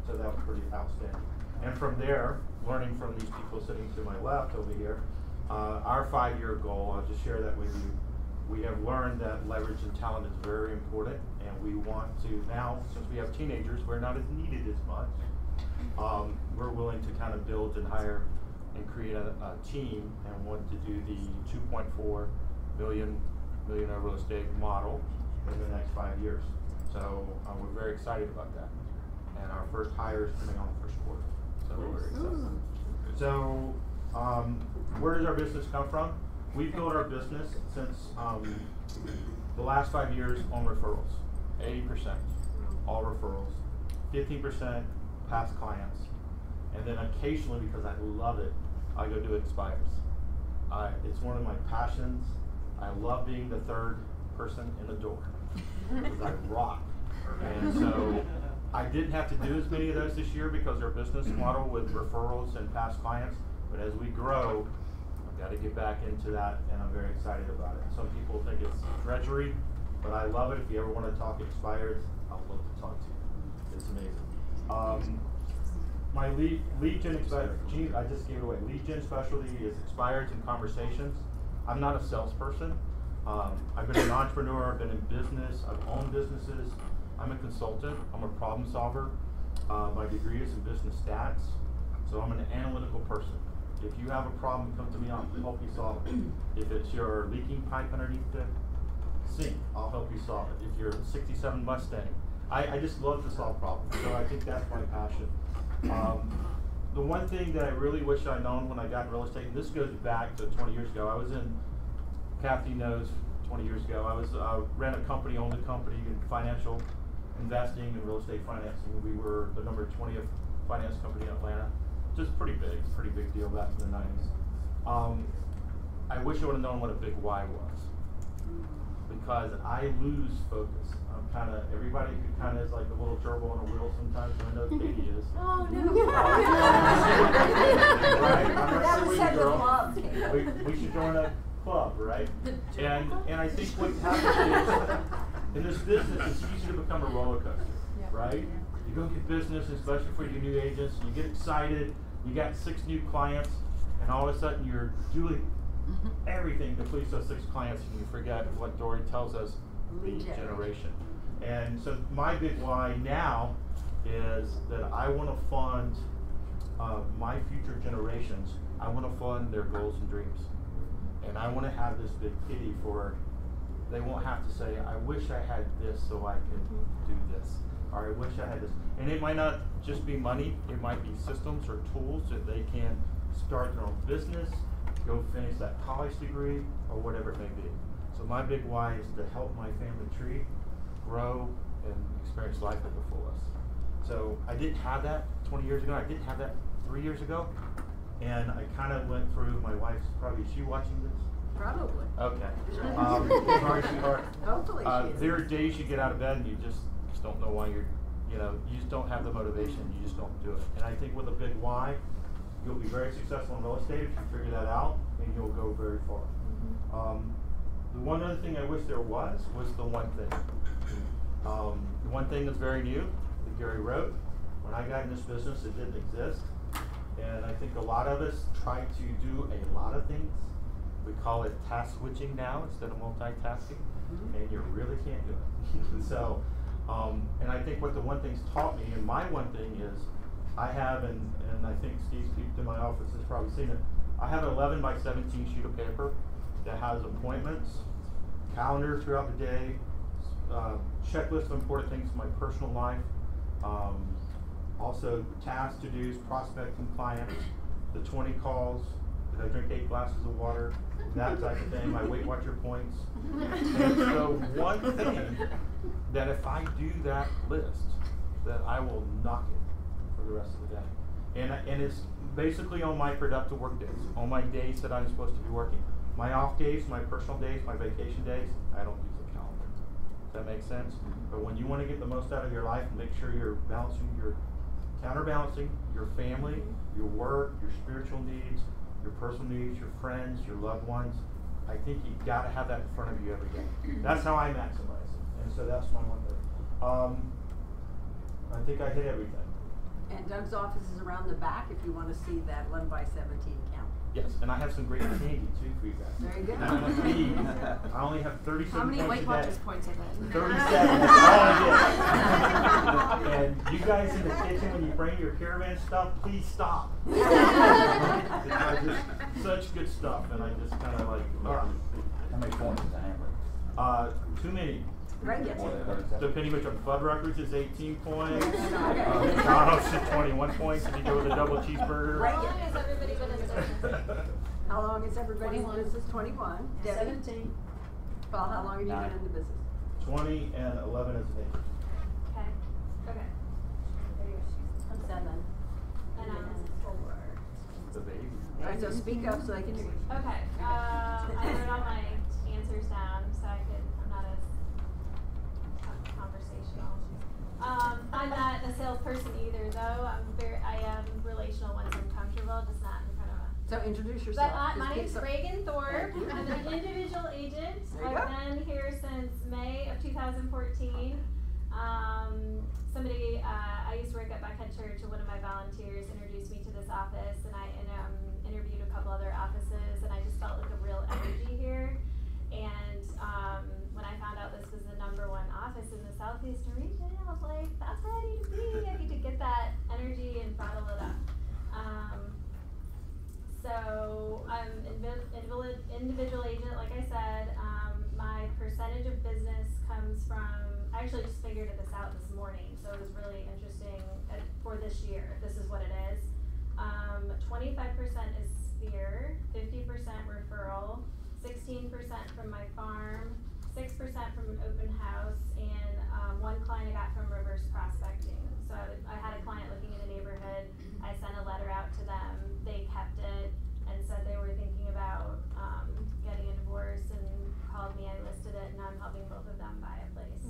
that was pretty outstanding. And from there, learning from these people sitting to my left over here, our 5-year goal, I'll just share that with you. We have learned that leverage and talent is very important, and we want to now, since we have teenagers, we're not as needed as much. We're willing to kind of build and hire and create a team and want to do the 2.4 millionaire real estate model in the next 5 years. So we're very excited about that. And our first hire is coming on the first quarter. So we're very excited. So where does our business come from? We've built our business since the last 5 years on referrals, 80%. all referrals, 15% past clients, and then occasionally, because I love it, I go do expires. It's one of my passions. I love being the third person in the door because I rock. And so I didn't have to do as many of those this year because our business model with referrals and past clients, but as we grow, I've got to get back into that, and I'm very excited about it. Some people think it's drudgery, but I love it. If you ever want to talk expires, I'll love to talk to you. It's amazing. My lead gen I just gave it away. Lead gen specialty is expires and conversations. I'm not a salesperson. I've been an entrepreneur. I've been in business. I've owned businesses. I'm a consultant. I'm a problem solver. My degree is in business stats. So I'm an analytical person. If you have a problem, come to me. I'll help you solve it. If it's your leaking pipe underneath the sink, I'll help you solve it. If you're a 67 Mustang, I just love to solve problems. So I think that's my passion. The one thing that I really wish I'd known when I got in real estate, and this goes back to 20 years ago, I was in, Kathy knows, 20 years ago, I was ran a company, owned a company in financial investing and real estate financing. We were the number 20th finance company in Atlanta, which is pretty big deal back in the 90s. I wish I would have known what a big why was, because I lose focus. I'm kind of, everybody who kind of is like a little gerbil on a wheel sometimes, and I know Katie is. Oh, no. Right? I'm not That was such a girl. love. We should join a club, right? And I think what happens is, in this business, it's easy to become a roller coaster, right? You go get business, especially for your new agents, you get excited, you got 6 new clients, and all of a sudden you're doing everything to please those 6 clients, and you forget what Dory tells us, lead generation. And so my big why now is that I want to fund my future generations. I want to fund their goals and dreams. And I want to have this big kitty for, they won't have to say, I wish I had this so I could do this. Or I wish I had this. And it might not just be money, it might be systems or tools that they can start their own business, go finish that college degree, or whatever it may be. So my big why is to help my family tree grow and experience life at the fullest. So I didn't have that 20 years ago. I didn't have that 3 years ago. And I kind of went through, my wife's probably, is she watching this? Probably. Okay. Sorry, sweetheart. Hopefully she is. There are days you get out of bed and you just don't know why you're, you just don't have the motivation. You just don't do it. And I think with a big why, you'll be very successful in real estate if you figure that out, and you'll go very far. The one other thing I wish there was the one thing. The one thing that's very new that Gary wrote. When I got in this business, it didn't exist. And I think a lot of us try to do a lot of things. We call it task switching now instead of multitasking, and you really can't do it. So, and I think what the one thing's taught me, and my one thing is, I have, and I think Steve's peeped in my office has probably seen it, I have an 11 by 17 sheet of paper that has appointments, calendar throughout the day, checklist of important things in my personal life, also tasks, to-dos, prospecting clients, the 20 calls, did I drink 8 glasses of water, that type of thing, my Weight Watcher points. And so one thing that if I do that list, that I will knock it for the rest of the day. And it's basically on my productive work days, on my days that I'm supposed to be working. My off days, my personal days, my vacation days, I don't use a calendar. Does that make sense? But when you want to get the most out of your life and make sure you're balancing your, counterbalancing your family, your work, your spiritual needs, your personal needs, your friends, your loved ones, I think you've got to have that in front of you every day. That's how I maximize it. And so that's my one thing. I think I hit everything. And Doug's office is around the back if you want to see that 11 by 17 count. Yes, and I have some great candy too for you guys. Very good. I only have 37 How many Weight Watchers points points are there? 37, that's all I get. And you guys in the kitchen, when you bring your caravan stuff, please stop. Because it's such good stuff, and I just kind of like, How many points is a hamburger? Too many. Right, yes. Depending which one, Fuddruckers is 18 points, McDonald's is 21 points if you go with a double cheeseburger. Right, yes. How long has everybody been in the business? 21. 17. Well, how long have you been in the business? 20 and 11 as an agent. Okay. 7. And I'm 4. The baby. Alright, so speak up so I can hear you. Okay, I wrote all my answers down so I'm not as conversational. I'm not a salesperson either though. I am relational once I'm comfortable, just not in front of a. So introduce yourself. But my name's Reagan Thorpe. I'm an individual agent. I've been here since May of 2014. Somebody, I used to work at Buckhead Church, and one of my volunteers introduced me to this office, and I interviewed a couple other offices, and I just felt like a real energy here. And when I found out this was the #1 office in the Southeastern region, I was like, that's where I need to be. I need to get that energy and bottle it up. So I'm individual agent, like I said. My percentage of business comes from, I actually just figured this out this morning, so it was really interesting for this year. This is what it is. 25% is Sphere, 50% referral, 16% from my farm, 6% from an open house, and one client I got from reverse prospecting. So I had a client looking in a neighborhood. I sent a letter out to them. They kept it and said they were thinking about getting a divorce, and called me. I listed it, and I'm helping both of them buy a place.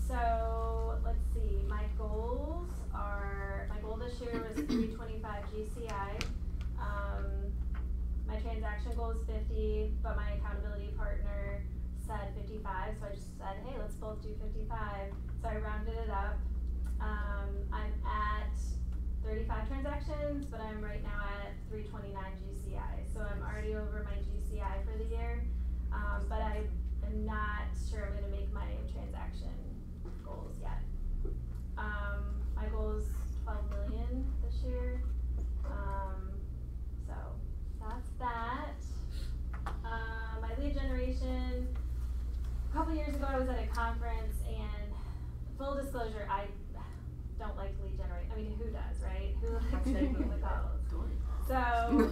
So let's see. My goal this year was 325 GCI. My transaction goal is 50, but my accountability partner said 55, so I just said, hey, let's both do 55. So I rounded it up. I'm at 35 transactions, but I'm right now at 329 GCI. So I'm already over my GCI for the year, but I am not sure I'm gonna make my transaction goals yet. My goal is 12 million this year. So that's that. My lead generation, a couple years ago I was at a conference, and full disclosure, I don't like lead generate. I mean, who does, right? Who likes taking the calls? So,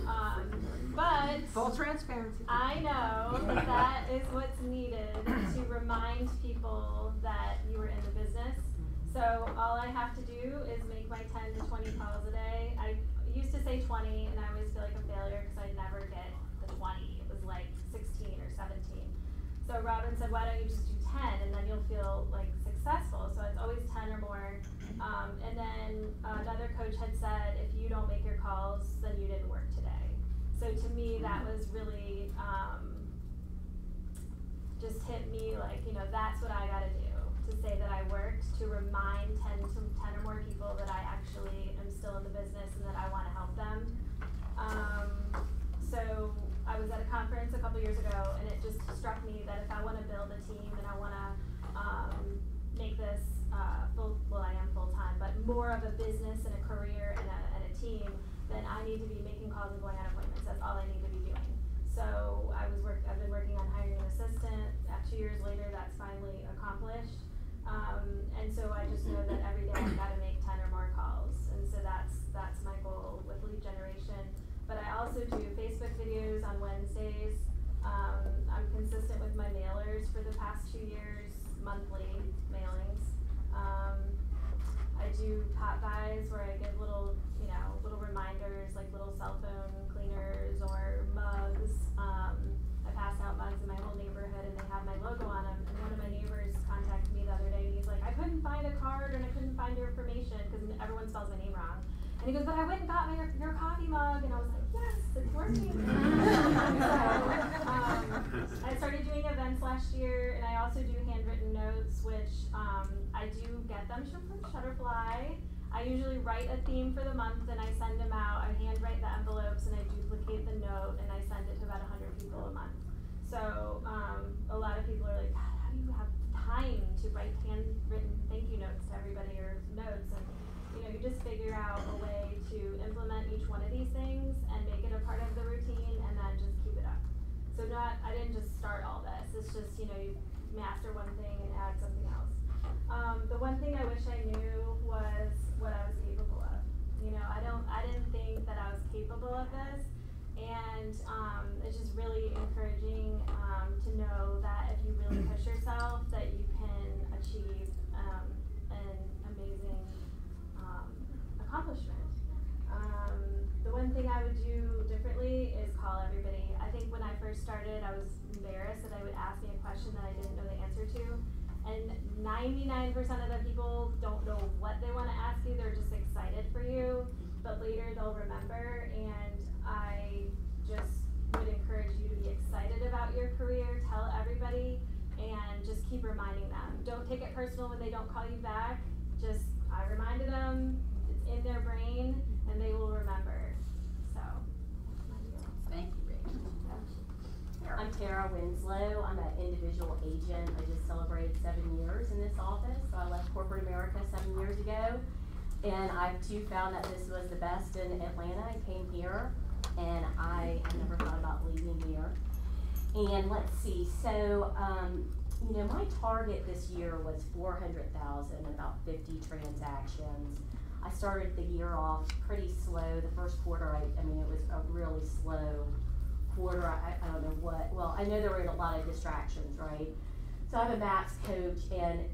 but full transparency. I know that is what's needed to remind people that you were in the business. So all I have to do is make my 10 to 20 calls a day. I used to say 20, and I always feel like a failure because I never get the 20. It was like 16 or 17. So Robin said, why don't you just do 10, and then you'll feel like successful. So it's always 10 or more. And then another coach had said, if you don't make your calls, then you didn't work today. So to me, that was really just hit me like, you know, that's what I gotta do, to say that I worked, to remind 10 or more people that I actually am still in the business and that I wanna help them. So I was at a conference a couple years ago, and it just struck me that if I wanna build a team and I wanna make this I am full-time, but more of a business and a career and a team, then I need to be making calls and going on appointments. That's all I need to be doing. So I've been working on hiring an assistant. 2 years later, that's finally accomplished. And so I just know that every day I've got to make 10 or more calls. And so that's my goal with lead generation. But I also do Facebook videos on Wednesdays. I'm consistent with my mailers for the past 2 years, monthly mailings. I do pop buys where I give little reminders, like little cell phone cleaners or mugs. I pass out mugs in my whole neighborhood, and they have my logo on them. And one of my neighbors contacted me the other day, and he's like, I couldn't find a card, and I couldn't find your information because everyone spells my name wrong. And he goes, but I went and got your coffee mug, and I was like, yes, it's working. I started doing events last year, and I also do handwritten notes, which I do get them from Shutterfly. I usually write a theme for the month, and I send them out. I handwrite the envelopes, and I duplicate the note, and I send it to about 100 people a month. So a lot of people are like, God, how do you have time to write handwritten thank you notes to everybody, or notes? And you just figure out a way to implement each one of these things and make it a part of the routine, and then just keep it up. So I didn't just start all this. It's just, you master one thing and add something else. The one thing I wish I knew was what I was capable of. I didn't think that I was capable of this, and it's just really encouraging to know that if you really push yourself, that you can achieve an amazing accomplishment. The one thing I would do differently is call everybody. I think when I first started, I was embarrassed that I would ask me a question that I didn't know the answer to. And 99% of the people don't know what they want to ask you, they're just excited for you, but later they'll remember. And I just would encourage you to be excited about your career, tell everybody, and just keep reminding them. Don't take it personal when they don't call you back. Just, I reminded them, it's in their brain, and they will remember. So, thank you, Rachel. I'm Tara Winslow. I'm an individual agent. I just celebrated 7 years in this office. So I left corporate America 7 years ago. And I too found that this was the best in Atlanta. I came here and I never thought about leaving here. And let's see, so, you know, my target this year was 400,000 and about 50 transactions. I started the year off pretty slow. The first quarter, I mean, it was a really slow quarter. I don't know what, well, I know there were a lot of distractions, right? So I'm a max coach, and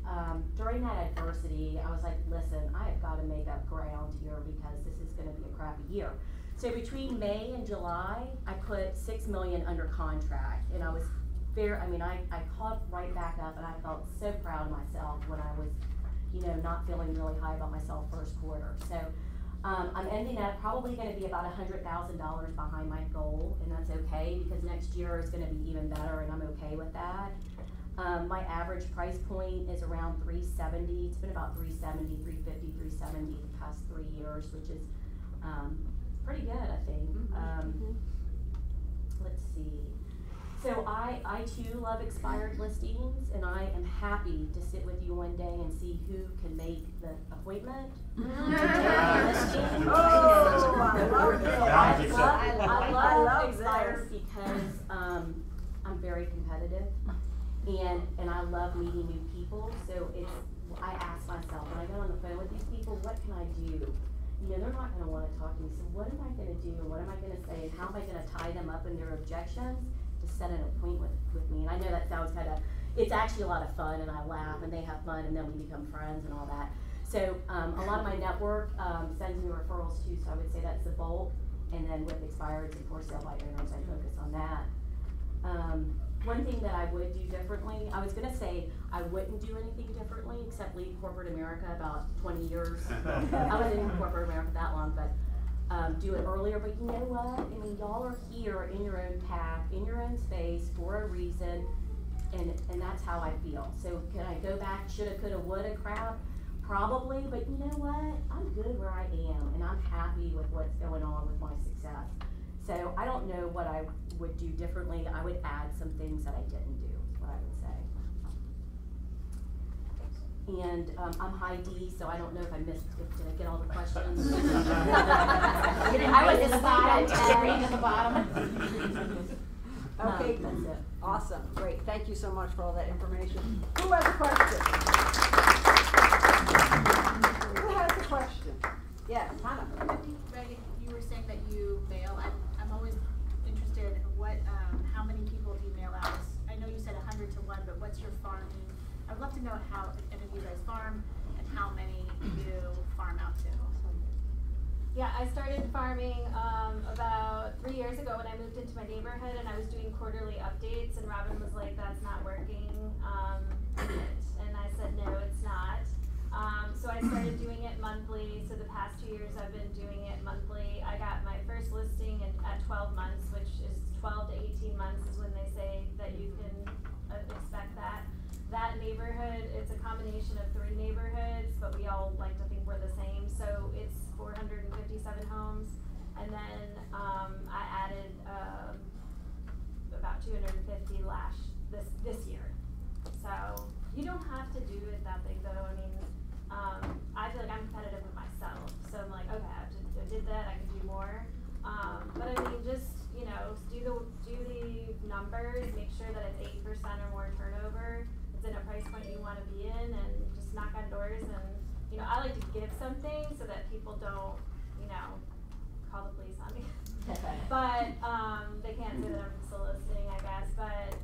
during that adversity, I was like, listen, I have got to make up ground here because this is going to be a crappy year. So between May and July, I put $6 million under contract, and I was I caught right back up, and I felt so proud of myself when I was, you know, not feeling really high about myself first quarter. So I'm ending up probably going to be about $100,000 behind my goal, and that's okay because next year is going to be even better, and I'm okay with that. My average price point is around $370. It's been about $370, $350, $370 the past 3 years, which is pretty good, I think. Let's see. So I too love expired listings, and I am happy to sit with you one day and see who can make the appointment. I love expired because I'm very competitive, and I love meeting new people. So I ask myself when I get on the phone with these people, what can I do? You know, they're not going to want to talk to me. So what am I going to do? And what am I going to say? And how am I going to tie them up in their objections to set an appointment with me? And I know that sounds kind of, it's actually a lot of fun, and I laugh, and they have fun, and then we become friends and all that. So a lot of my network sends me referrals too. So I would say that's the bulk. And then with expireds and for sale by owners, I focus on that. One thing that I would do differently, I was going to say I wouldn't do anything differently except leave corporate America about 20 years. I wasn't in corporate America that long, but do it earlier. But you know what? I mean, y'all are here in your own path, in your own space for a reason, and that's how I feel. So can I go back, shoulda, coulda, woulda crap? Probably, but you know what? I'm good where I am, and I'm happy with what's going on with my success. So I don't know what I would do differently. I would add some things that I didn't do, is what I would say. And I'm high D, so I don't know if I missed, did I get all the questions? I was in the bottom, at the bottom. Okay, that's it. Awesome, great. Thank you so much for all that information. Who has a question? Who has a question? Yeah, Hannah. Megan, you were saying that you mail. I'm always interested in what, how many people do you mail out? I know you said 100 to 1, but what's your farming? I'd love to know how, if any of you guys farm, and how many you farm out to. Yeah, I started farming about 3 years ago when I moved into my neighborhood, and I was doing quarterly updates, and Robin was like, that's not working, and I said, no, it's not. So I started doing it monthly. So the past 2 years I've been doing it monthly. I got my first listing at 12 months, which is 12 to 18 months is when they say that you can expect that. That neighborhood, it's a combination of 3 neighborhoods, but we all like to think we're the same. So it's 457 homes. And then I added about 250 this year. So you don't have to do it that big though. I mean, I feel like I'm competitive with myself. So I'm like, okay, I did that, I can do more. But I mean, just, you know, do the numbers, make sure that it's 8% or more turnover. It's in a price point you want to be in, and just knock on doors. And, you know, I like to give something so that people don't, you know, call the police on me. But they can't say that I'm soliciting, I guess. But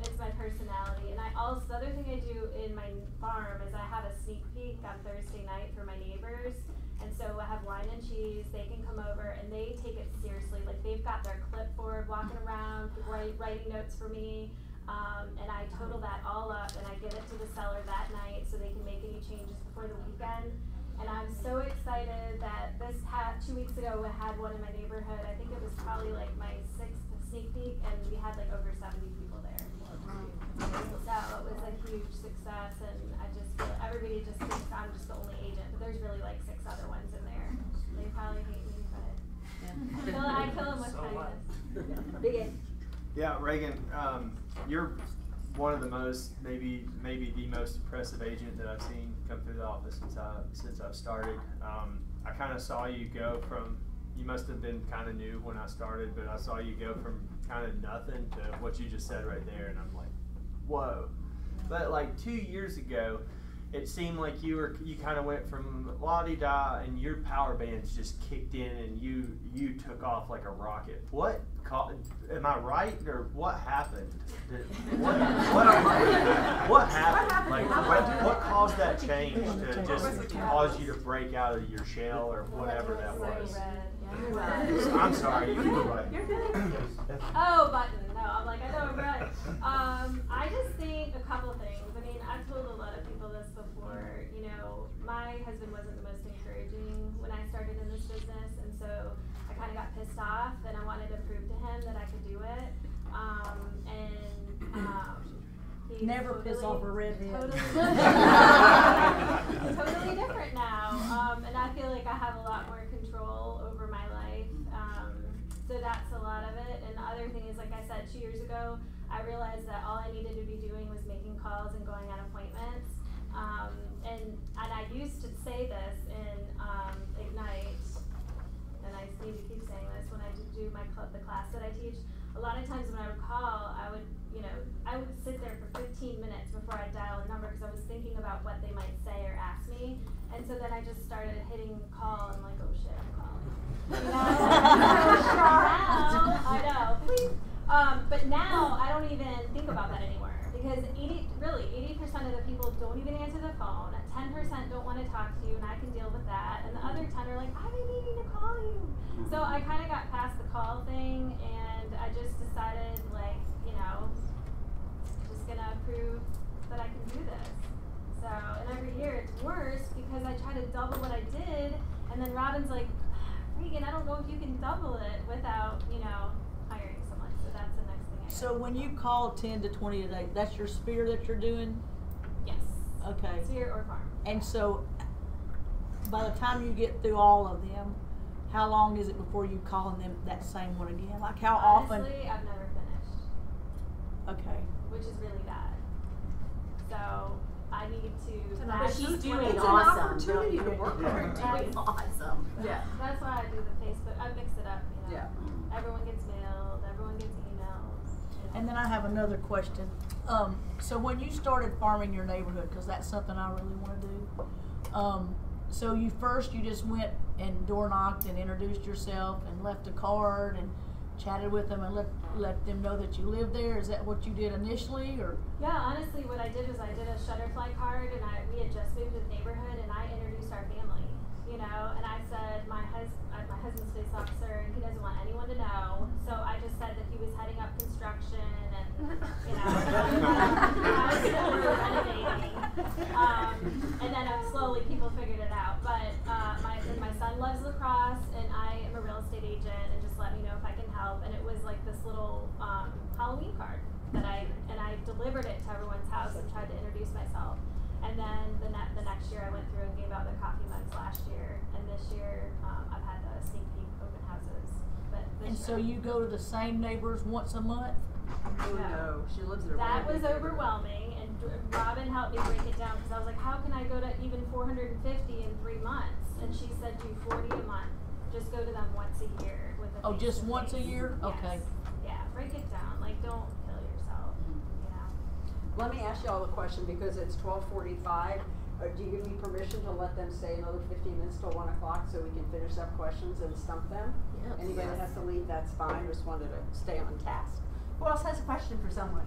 it's my personality. And I also, the other thing I do in my farm is I have a sneak peek on Thursday night for my neighbors. And so I have wine and cheese, they can come over and they take it seriously. Like they've got their clipboard walking around, writing notes for me. And I total that all up and I give it to the seller that night so they can make any changes before the weekend. And I'm so excited that 2 weeks ago I had one in my neighborhood. I think it was probably like my 6th sneak peek and we had like over 70 people there. So it was a huge success and I just feel everybody just thinks I'm just the only agent, but there's really like 6 other ones in there. They probably hate me, but I kill them with kindness. Big A. Yeah, Reagan, you're one of the most, maybe the most impressive agent that I've seen come through the office since I've started. I kind of saw you go from, you must have been kind of new when I started, but I saw you go from kind of nothing to what you just said right there, and I'm like, whoa. But like 2 years ago, it seemed like you kind of went from la-di-da and your power bands just kicked in and you took off like a rocket. Am I right, or what happened? What happened? Like what caused that change to just cause you to break out of your shell or whatever that was? I'm sorry, you were right. You're good. Oh, button. No, I'm like, I know I'm right. I just think a couple things. I mean, I've told a lot of people this before. You know, my husband wasn't the most encouraging when I started in this business, and so I kind of got pissed off, and I wanted to prove to him that I could do it. He's never piss off a redhead. Totally different now, and I feel like I have a lot more control over my life. So that's a lot of it. And the other thing is, like I said, 2 years ago, I realized that all I needed to be doing was making calls and going on appointments. And I used to say this in Ignite, and I need to keep saying this when I do the class that I teach. A lot of times when I would call, I would sit there for 15 minutes before I dial a number because I was thinking about what they might say or ask me. And so then I just started hitting call and like, oh shit, I'm calling. You know? Now, I know, please. But now I don't even think about that anymore because 80% of the people don't even answer the phone. 10% don't want to talk to you, and I can deal with that. And the other 10 are like, I've been needing to call you. So I kind of got past the call thing, and I just decided, like, you know, just gonna prove that I can do this. So, and every year it's worse because I try to double what I did, and then Robin's like, Reagan, I don't know if you can double it without, you know, hiring someone. So that's the next thing I do. So when you call 10 to 20 a day, that's your sphere that you're doing? Yes. Okay. Sphere or farm. And so by the time you get through all of them, how long is it before you call them that same one again? Like how often? Honestly, I've never finished. Okay. Which is really bad. So I need to. But she's doing it's awesome. An opportunity to work hard. Doing awesome. Yeah. That's why I do the Facebook. I mix it up. You know? Yeah. Everyone gets mailed. Everyone gets emails. You know? And then I have another question. So when you started farming your neighborhood, because that's something I really want to do. So you just went and door knocked and introduced yourself and left a card and chatted with them and let them know that you lived there. Is that what you did initially, or? Yeah, honestly, what I did was I did a shutterfly card, and we had just moved to the neighborhood, and I introduced our family. You know, and I said my husband's police officer, and he doesn't want anyone to know. So I just said that he was heading up construction, and you know, I was still renovating. And then slowly people figured it out. But my son loves lacrosse, and I am a real estate agent, and just let me know if I can help. And it was like this little Halloween card that I delivered it to everyone's house and tried to introduce myself. And then the next year I went through and gave out the coffee mugs last year, and this year I've had the sneak peek open houses. And so you go to the same neighbors once a month? Oh no, she lives in a That was overwhelming, and Robin helped me break it down because I was like, how can I go to even 450 in 3 months? And she said, do 40 a month. Just go to them once a year with a just once a year? Yes. Okay. Yeah, break it down. Like, don't kill yourself. You know. Let me ask y'all a question because it's 12:45. Do you give me permission to let them stay another 15 minutes till 1 o'clock so we can finish up questions and stump them? Yes. Anybody that has to leave, that's fine. Just wanted to stay on task. Who else has a question for someone?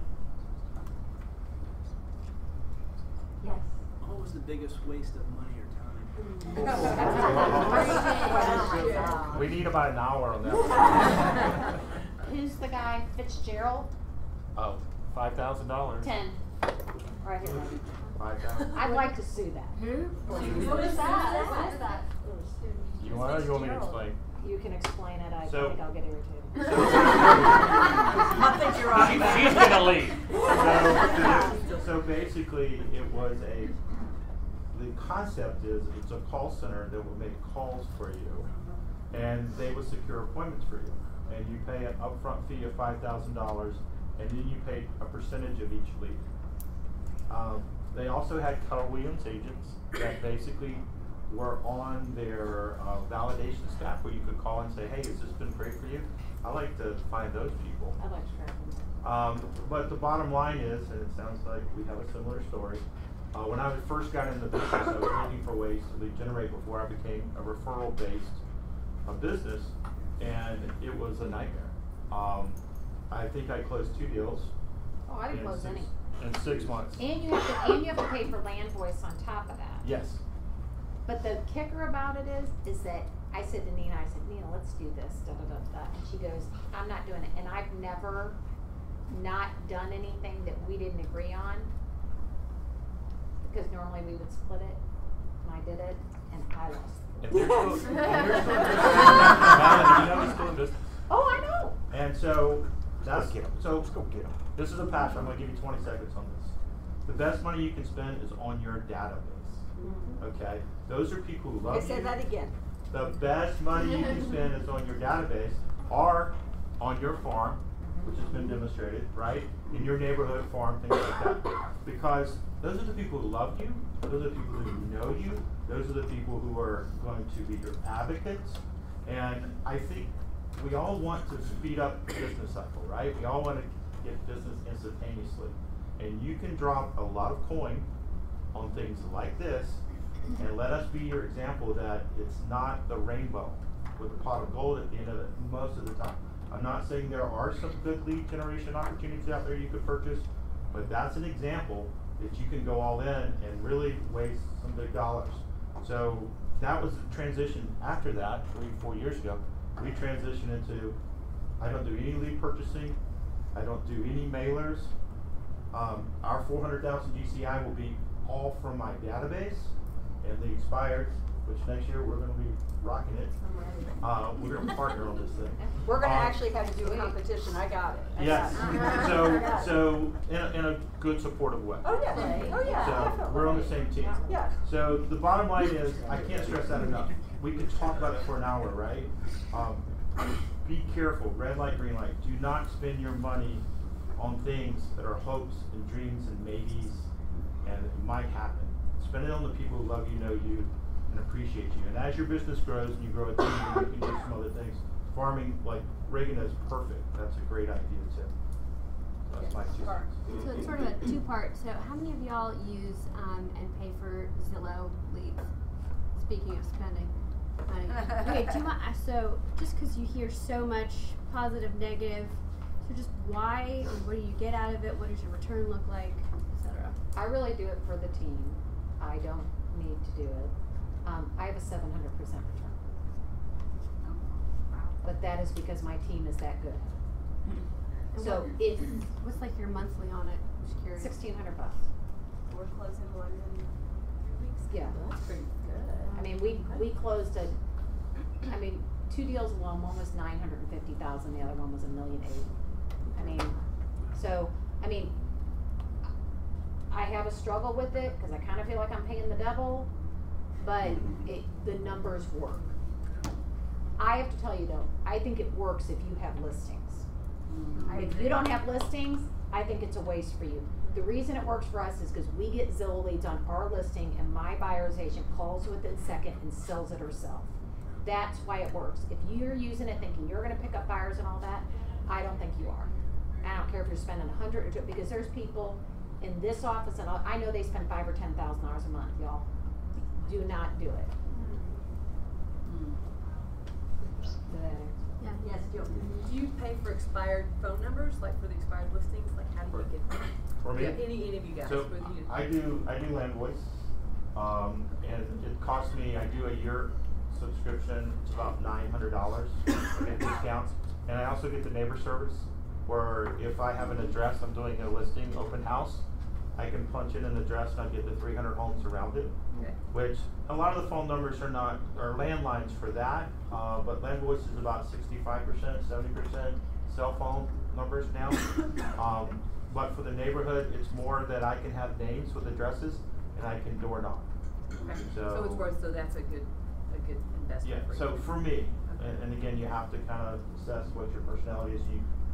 Yes. What was the biggest waste of money or time? We need about an hour on that. Who's the guy? Fitzgerald? Oh, $5,000. 10. Right here. 5,000. I'd like to sue that. Who? Who is that? Who is that? You want to? You want me to explain? You can explain it. I So- think I'll get irritated. I think you're right. She's gonna leave. So basically, it was the concept is it's a call center that will make calls for you, and they will secure appointments for you, and you pay an upfront fee of $5,000, and then you pay a percentage of each lead. They also had Keller Williams agents that basically were on their validation staff where you could call and say, hey, has this been great for you? I like to find those people. I like to try them. But the bottom line is, and it sounds like we have a similar story, when I first got into the business, I was looking for ways to lead generate before I became a referral-based business, and it was a nightmare. I think I closed 2 deals. Oh, I didn't close any. In 6 months. And you have to pay for land voice on top of that. Yes. But the kicker about it is that I said to Nina, Nina, let's do this, da da da da. And she goes, I'm not doing it. And I've never not done anything that we didn't agree on. Because normally we would split it. And I did it, and I lost. And you're still in business. Oh, I know. And so that's let's go get them. This is a passion. I'm going to give you 20 seconds on this. The best money you can spend is on your database. Okay, those are people who love you. Say that again. The best money you can spend is on your database, or on your farm, which has been demonstrated, right? In your neighborhood farm, things like that. Because those are the people who love you. Those are the people who know you. Those are the people who are going to be your advocates. And I think we all want to speed up the business cycle, right? We all want to get business instantaneously. And you can drop a lot of coin on things like this, and let us be your example that it's not the rainbow with a pot of gold at the end of it most of the time. I'm not saying there are some good lead generation opportunities out there you could purchase, but that's an example that you can go all in and really waste some big dollars. So that was the transition after that, 3 or 4 years ago. We transitioned into, I don't do any lead purchasing, I don't do any mailers. Our 400,000 GCI will be all from my database, and the expired, which next year we're going to be rocking it. We're going to partner on this thing. We're going to actually have to do a competition. I got it. Yes. So in a good supportive way. Oh yeah. Oh yeah. So definitely. we're on the same team. Yes. So the bottom line is, I can't stress that enough. We could talk about it for an hour, right? Be careful. Red light, green light. Do not spend your money on things that are hopes and dreams and maybes, and it might happen. Spend it on the people who love you, know you, and appreciate you. And as your business grows and you grow a team, you can do some other things. Farming, like Reagan, is perfect. That's a great idea too. That's my 2 cents. So it's sort of a 2-part. So how many of y'all use and pay for Zillow leads? Speaking of spending money. Okay, so just because you hear so much positive, negative, so just why, or what do you get out of it? What does your return look like, etc.? I really do it for the team. I don't need to do it. I have a 700% return. But that is because my team is that good. So what's like your monthly on it? I'm just curious. $1,600. We're closing one in 3 weeks. Yeah, that's pretty good. I mean, we closed 2 deals alone. One was $950,000. The other one was $1.8 million. I have a struggle with it because I kind of feel like I'm paying the double, but the numbers work. I have to tell you though, I think it works if you have listings. If you don't have listings, I think it's a waste for you. The reason it works for us is because we get Zillow leads on our listing, and my buyer's agent calls within a second and sells it herself. That's why it works. If you're using it thinking you're going to pick up buyers and all that, I don't think you are. I don't care if you're spending $100 or $200, because there's people in this office, and I know they spend $5,000 or $10,000 a month, y'all. Do not do it. Yes, do you pay for expired phone numbers, like for the expired listings? Like how do you get For me? Yeah, any of you guys. So you. I do Land Voice, and it costs me. I do a year subscription. It's about $900. I get discounts, and I also get the neighbor service, where if I have an address, I'm doing a listing open house, I can punch in an address and I get the 300 homes around it. Okay. Which a lot of the phone numbers are landlines for that, but Land Voice is about 65%, 70% cell phone numbers now. But for the neighborhood, it's more that I can have names with addresses and I can door knock. Okay. So it's worth. So that's a good investment. Yeah. For you. So for me, and again, you have to kind of assess what your personality is,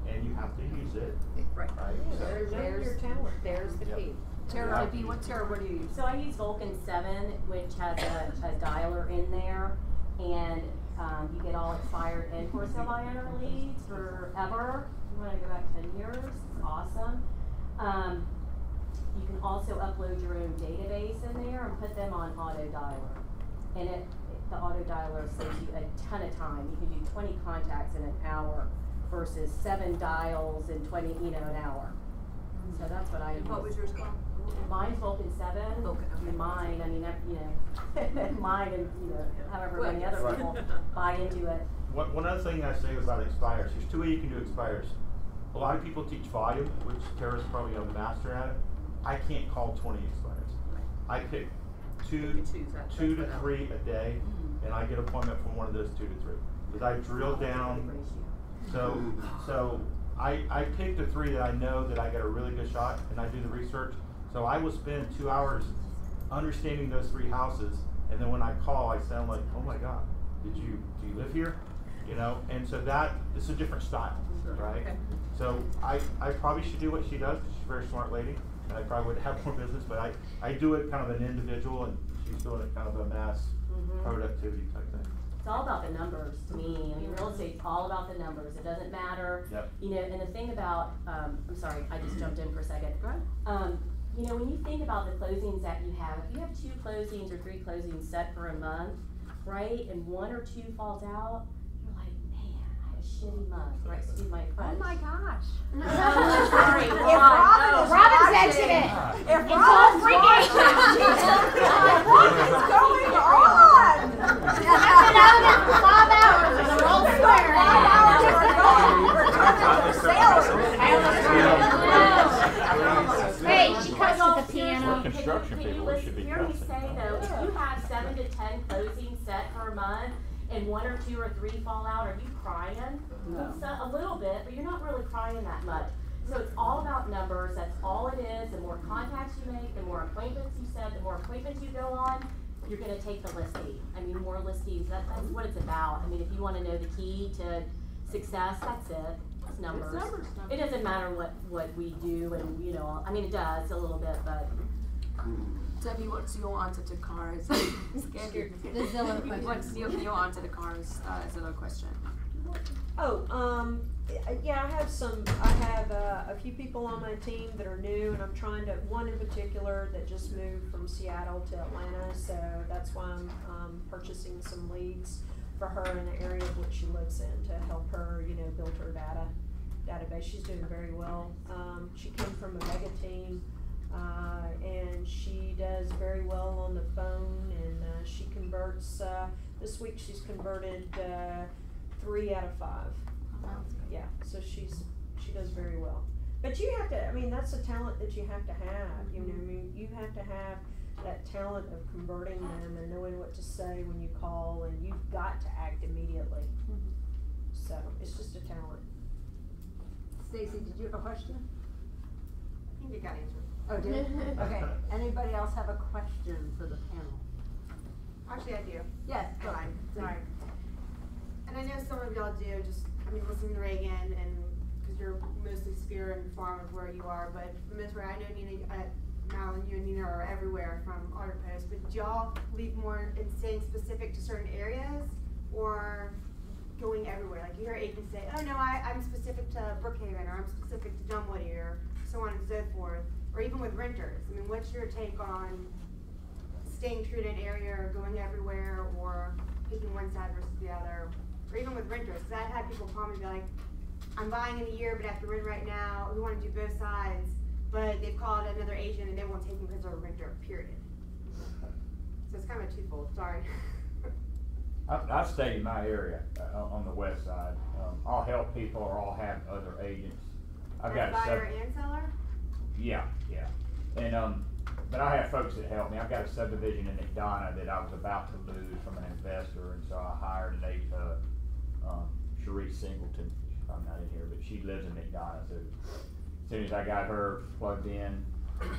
and you have to use it. Right. Yeah, there's your talent. There's the key. Tara, what do you use? So I use Vulcan 7, which has a dialer in there, and you get all expired and for sale by owner leads forever. You want to go back 10 years, it's awesome. You can also upload your own database in there and put them on auto dialer. And the auto dialer saves you a ton of time. You can do 20 contacts in an hour versus 7 dials in an hour. So that's what I use. What was yours called? Mine's Vulcan 7. Vulcan, okay. Mine, I mean, mine and, however many other people buy into it. One other thing I say about expires, there's 2 ways you can do expires. A lot of people teach volume, which Tara's probably a master at it. I can't call 20 expires. I pick two to three a day, and I get an appointment from one of those 2 to 3. Because I drill down, so I pick the 3 that I know that I got a really good shot, and I do the research. So I will spend 2 hours understanding those 3 houses, and then when I call, I sound like, oh my God, do you live here? And so it's a different style, right? Okay. So I probably should do what she does, because she's a very smart lady, and I probably would have more business, but I do it kind of an individual, and she's doing it kind of a mass productivity type thing. It's all about the numbers to me. I mean, real estate's all about the numbers. It doesn't matter. Yep. And the thing about, I'm sorry, I just jumped in for a second. When you think about the closings that you have, if you have 2 closings or 3 closings set for a month, right, and 1 or 2 falls out, you're like, man, I had a shitty month, right? Excuse my French. Oh my gosh. Sorry. Robin mentioned it. If Robin's freaking what is going on? I've been out there for 5 hours and we're all swearing. 5 hours we're going. We're talking to salary. Hey, she cuts the piano. Construction people, we should be hear me say though, if you have 7 to 10 closings set per month and 1 or 2 or 3 fall out, are you crying? No. So, a little bit, but you're not really crying that much. So it's all about numbers. That's all it is. The more contacts you make, the more appointments you set, the more appointments you go on, you're going to take the listing. I mean, more listings. That's what it's about. I mean, if you want to know the key to success, that's it. It's numbers. It's numbers. It doesn't matter what we do, and I mean, it does a little bit, but. Debbie, what's your answer to Cara's? The Zillow question. What's your answer to Cara's Zillow question? Yeah, I have a few people on my team that are new, and I'm trying to, one in particular that just moved from Seattle to Atlanta, so that's why I'm purchasing some leads for her in the area of which she lives in to help her, build her database. She's doing very well. She came from a mega team, and she does very well on the phone, and she converts, this week she's converted 3 out of 5. Yeah, so she does very well. But you have to, I mean, that's a talent that you have to have, you have to have that talent of converting them and knowing what to say when you call, and you've got to act immediately. So, it's just a talent. Stacy, did you have a question? I think you got answered. Oh, did you? Okay. Anybody else have a question for the panel? Actually, I do. Yes, go ahead. on. Sorry. And I know some of y'all do, listening to Reagan, and because you're mostly Spear and Farm of where you are, but for the most part, I know Nina, Madeline, you and Nina are everywhere from AutoPost, but do y'all leave more in staying specific to certain areas, or going everywhere? Like you hear agents say, oh no, I'm specific to Brookhaven, or I'm specific to Dunwoody, or so on and so forth, or even with renters. I mean, what's your take on staying true to an area, or going everywhere, or picking one side versus the other? Or even with renters, because I've had people call me and be like, I'm buying in a year, but after rent right now. We want to do both sides, but they've called another agent and they won't take me because they're a renter. Period. So it's kind of a twofold. Sorry. I stay in my area on the west side. I'll help people, or I'll have other agents. I've got a buyer and seller. Yeah, yeah, and but I have folks that help me. I've got a subdivision in McDonough that I was about to lose from an investor, and so I hired Cherie Singleton. I'm not in here, but she lives in McDonough. So as soon as I got her plugged in,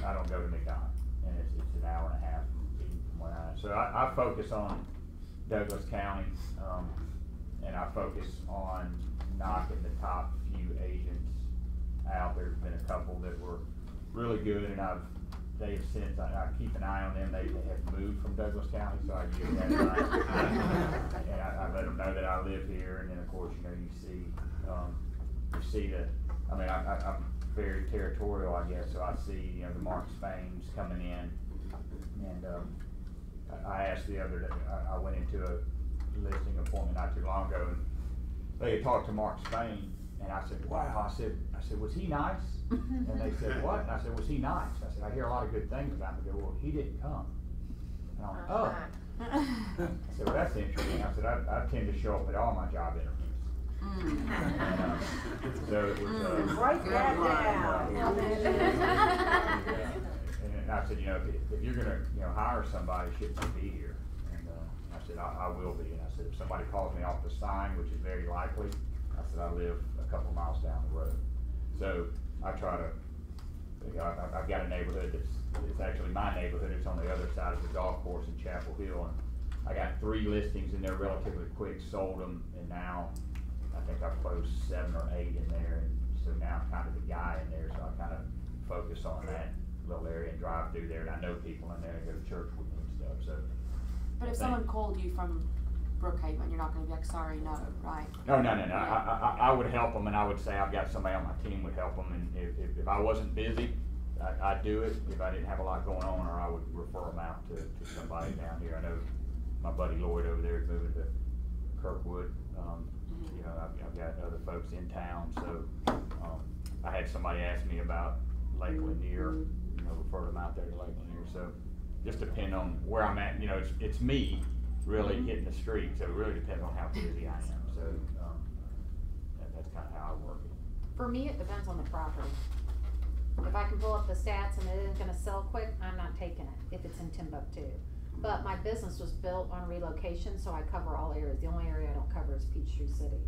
I don't go to McDonough, and it's an hour and a half from where I am. So I focus on Douglas County, and I focus on knocking the top few agents out. There's been a couple that were really good, and they have since, I keep an eye on them. They have moved from Douglas County, so I give that right. And I let them know that I live here, and then of course, you see I'm very territorial, I guess, so I see, the Mark Spains coming in, and I asked the other day, I went into a listing appointment not too long ago, and they had talked to Mark Spain, and I said, wow, I said, was he nice? And they said, what? And I said, was he nice? I said, I hear a lot of good things about him. They go, well, he didn't come. And I went, oh. I said, well, that's interesting. I said, I tend to show up at all my job interviews. So it was, write that down. And I said, if you're gonna, hire somebody, shouldn't you be here? And I said, I will be. And I said, if somebody calls me off the sign, which is very likely, I said, I live a couple miles down the road. So I try to, I've got a neighborhood it's actually my neighborhood. It's on the other side of the golf course in Chapel Hill, and I got 3 listings in there relatively quick, sold them, and now I think I've closed 7 or 8 in there, and so now I'm kind of the guy in there, so I kind of focus on that little area and drive through there, and I know people in there and go to church with me and stuff. So, but if someone called you from Brookhaven, you're not going to be like, sorry, no, right? No. I would help them, and I would say I've got somebody on my team would help them, and if I wasn't busy, I'd do it. If I didn't have a lot going on, or I would refer them out to somebody down here. I know my buddy Lloyd over there is moving to Kirkwood. I've got other folks in town, so I had somebody ask me about Lake Lanier, refer them out there to Lake Lanier. So just depend on where I'm at. It's me really hitting the street, so it really depends on how busy I am. So that's kind of how I work it. For me, it depends on the property. If I can pull up the stats and it isn't going to sell quick, I'm not taking it if it's in Timbuktu. But my business was built on relocation, so I cover all areas. The only area I don't cover is Peachtree City.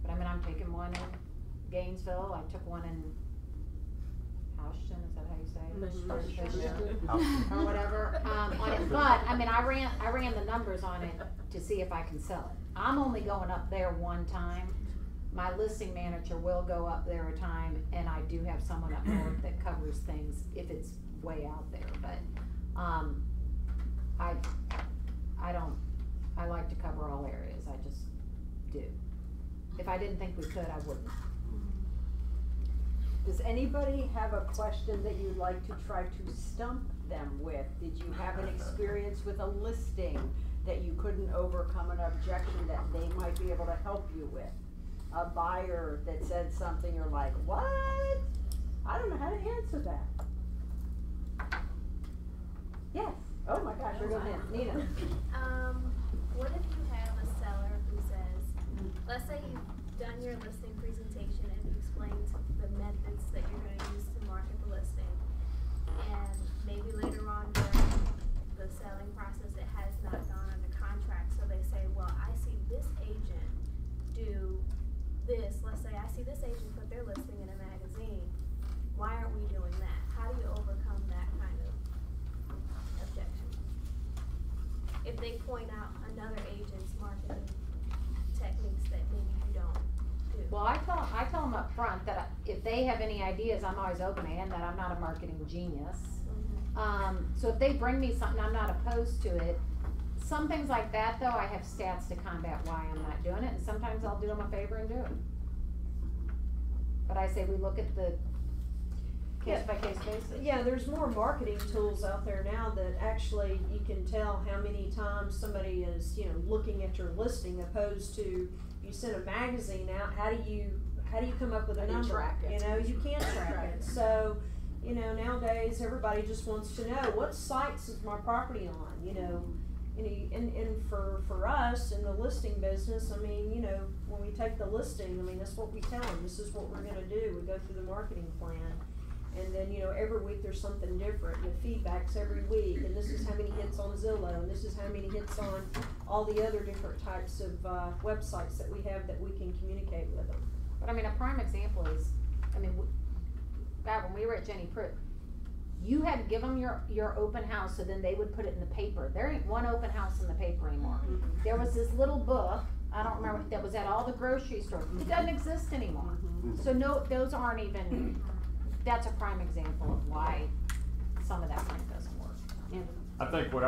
But I'm taking one in Gainesville. I took one in Houston, is that how you say it? Or whatever. On it. But I ran the numbers on it to see if I can sell it. I'm only going up there one time. My listing manager will go up there a time, and I do have someone up north that covers things if it's way out there. But I like to cover all areas. I just do. If I didn't think we could, I wouldn't. Does anybody have a question that you'd like to try to stump them with? Did you have an experience with a listing that you couldn't overcome an objection that they might be able to help you with? A buyer that said something you're like, what? I don't know how to answer that. Yes. Oh my gosh, you're going in. Nina. What if you have a seller who says, let's say you've done your listing presentation and you explained the methods that you're going to use to market the listing, and maybe later on during the selling process it has not gone under contract, so they say, well, I see this agent do this. Let's say I see this agent put their listing in a magazine. Why aren't we doing that? How do you overcome that kind of objection? If they point out another agent's marketing techniques that maybe you don't do. Well, I tell them up front that if they have any ideas, I'm always open, and that I'm not a marketing genius. So if they bring me something, I'm not opposed to it. Some things like that, though, I have stats to combat why I'm not doing it, and sometimes I'll do them a favor and do it. But I say we look at the case-by-case basis. Yeah, there's more marketing tools out there now that actually you can tell how many times somebody is, looking at your listing, opposed to you send a magazine out. How how do you come up with a number? Track it. You know, you can't track it. So, you know, nowadays everybody just wants to know what sites is my property on, you know. And for us in the listing business, I mean, you know, when we take the listing, I mean, that's what we tell them. This is what we're gonna do. We go through the marketing plan. And then, you know, every week there's something different. The feedbacks every week. And this is how many hits on Zillow. And this is how many hits on all the other different types of websites that we have that we can communicate with them. But I mean, a prime example is, I mean, God, when we were at Jenny Pruitt, you had to give them your open house, so then they would put it in the paper. There ain't one open house in the paper anymore. Mm-hmm. There was this little book, I don't remember, that was at all the grocery stores. It doesn't exist anymore. Mm-hmm. So no, those aren't even, that's a prime example of why some of that money doesn't work. Yeah. I think what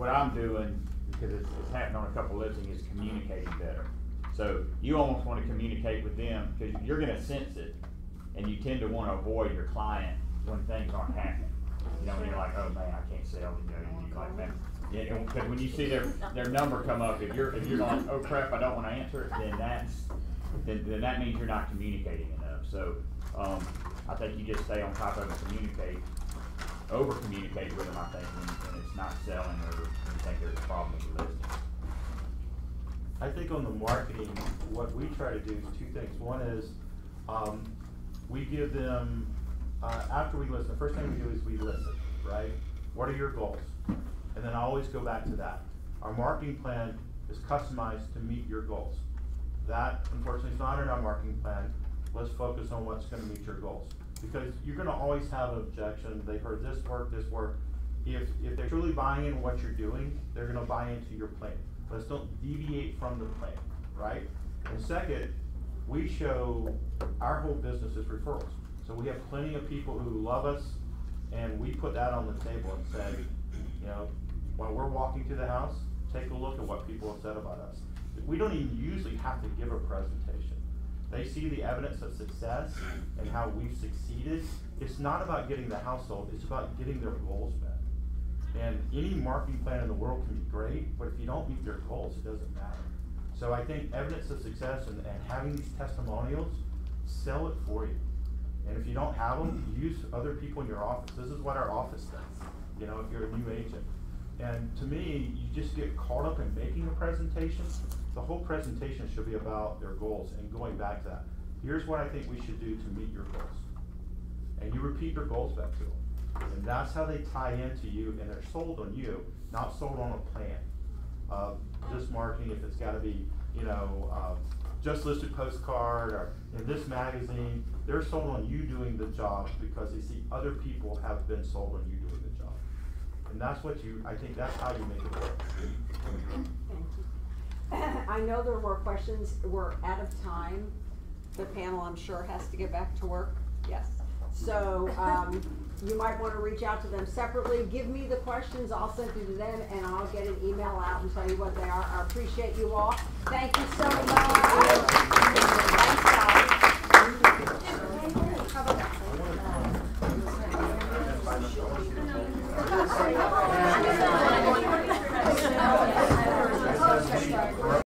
I'm doing, because it's happened on a couple listings, is communicating better. So you almost want to communicate with them, because you're going to sense it, and you tend to want to avoid your client when things aren't happening. You know, when you're like, oh man, I can't sell, you know, you're like, man, yeah, because when you see their number come up, if you're like, oh crap, I don't want to answer it, then that means you're not communicating enough. So I think you just stay on top of it, over communicate with them, I think, when it's not selling or you think there's a problem with the listing. I think on the marketing, what we try to do is two things. One is we give them, after we listen, the first thing we do is we listen, right? What are your goals? And then I always go back to that. Our marketing plan is customized to meet your goals. That, unfortunately, is not in our marketing plan. Let's focus on what's going to meet your goals. Because you're going to always have an objection. They've heard this work. If they're truly buying in what you're doing, they're going to buy into your plan. Let's don't deviate from the plan, right? And second, we show our whole business is referrals. So we have plenty of people who love us, and we put that on the table and say, you know, while we're walking to the house, take a look at what people have said about us. We don't even usually have to give a presentation. They see the evidence of success and how we've succeeded. It's not about getting the house sold, it's about getting their goals met. And any marketing plan in the world can be great, but if you don't meet their goals, it doesn't matter. So I think evidence of success and having these testimonials, sell it for you. And if you don't have them, use other people in your office. This is what our office does, you know, if you're a new agent. And to me, you just get caught up in making a presentation. The whole presentation should be about their goals and going back to that. Here's what I think we should do to meet your goals. And you repeat your goals back to them. And that's how they tie into you, and they're sold on you, not sold on a plan. Just marketing, if it's got to be, you know, just listed postcard or in this magazine, they're sold on you doing the job because they see other people have been sold on you doing the job. And that's what I think that's how you make it work. I know there were questions. We're out of time. The panel, I'm sure, has to get back to work. Yes. So you might want to reach out to them separately. Give me the questions. I'll send it to them, and I'll get an email out and tell you what they are. I appreciate you all. Thank you so much.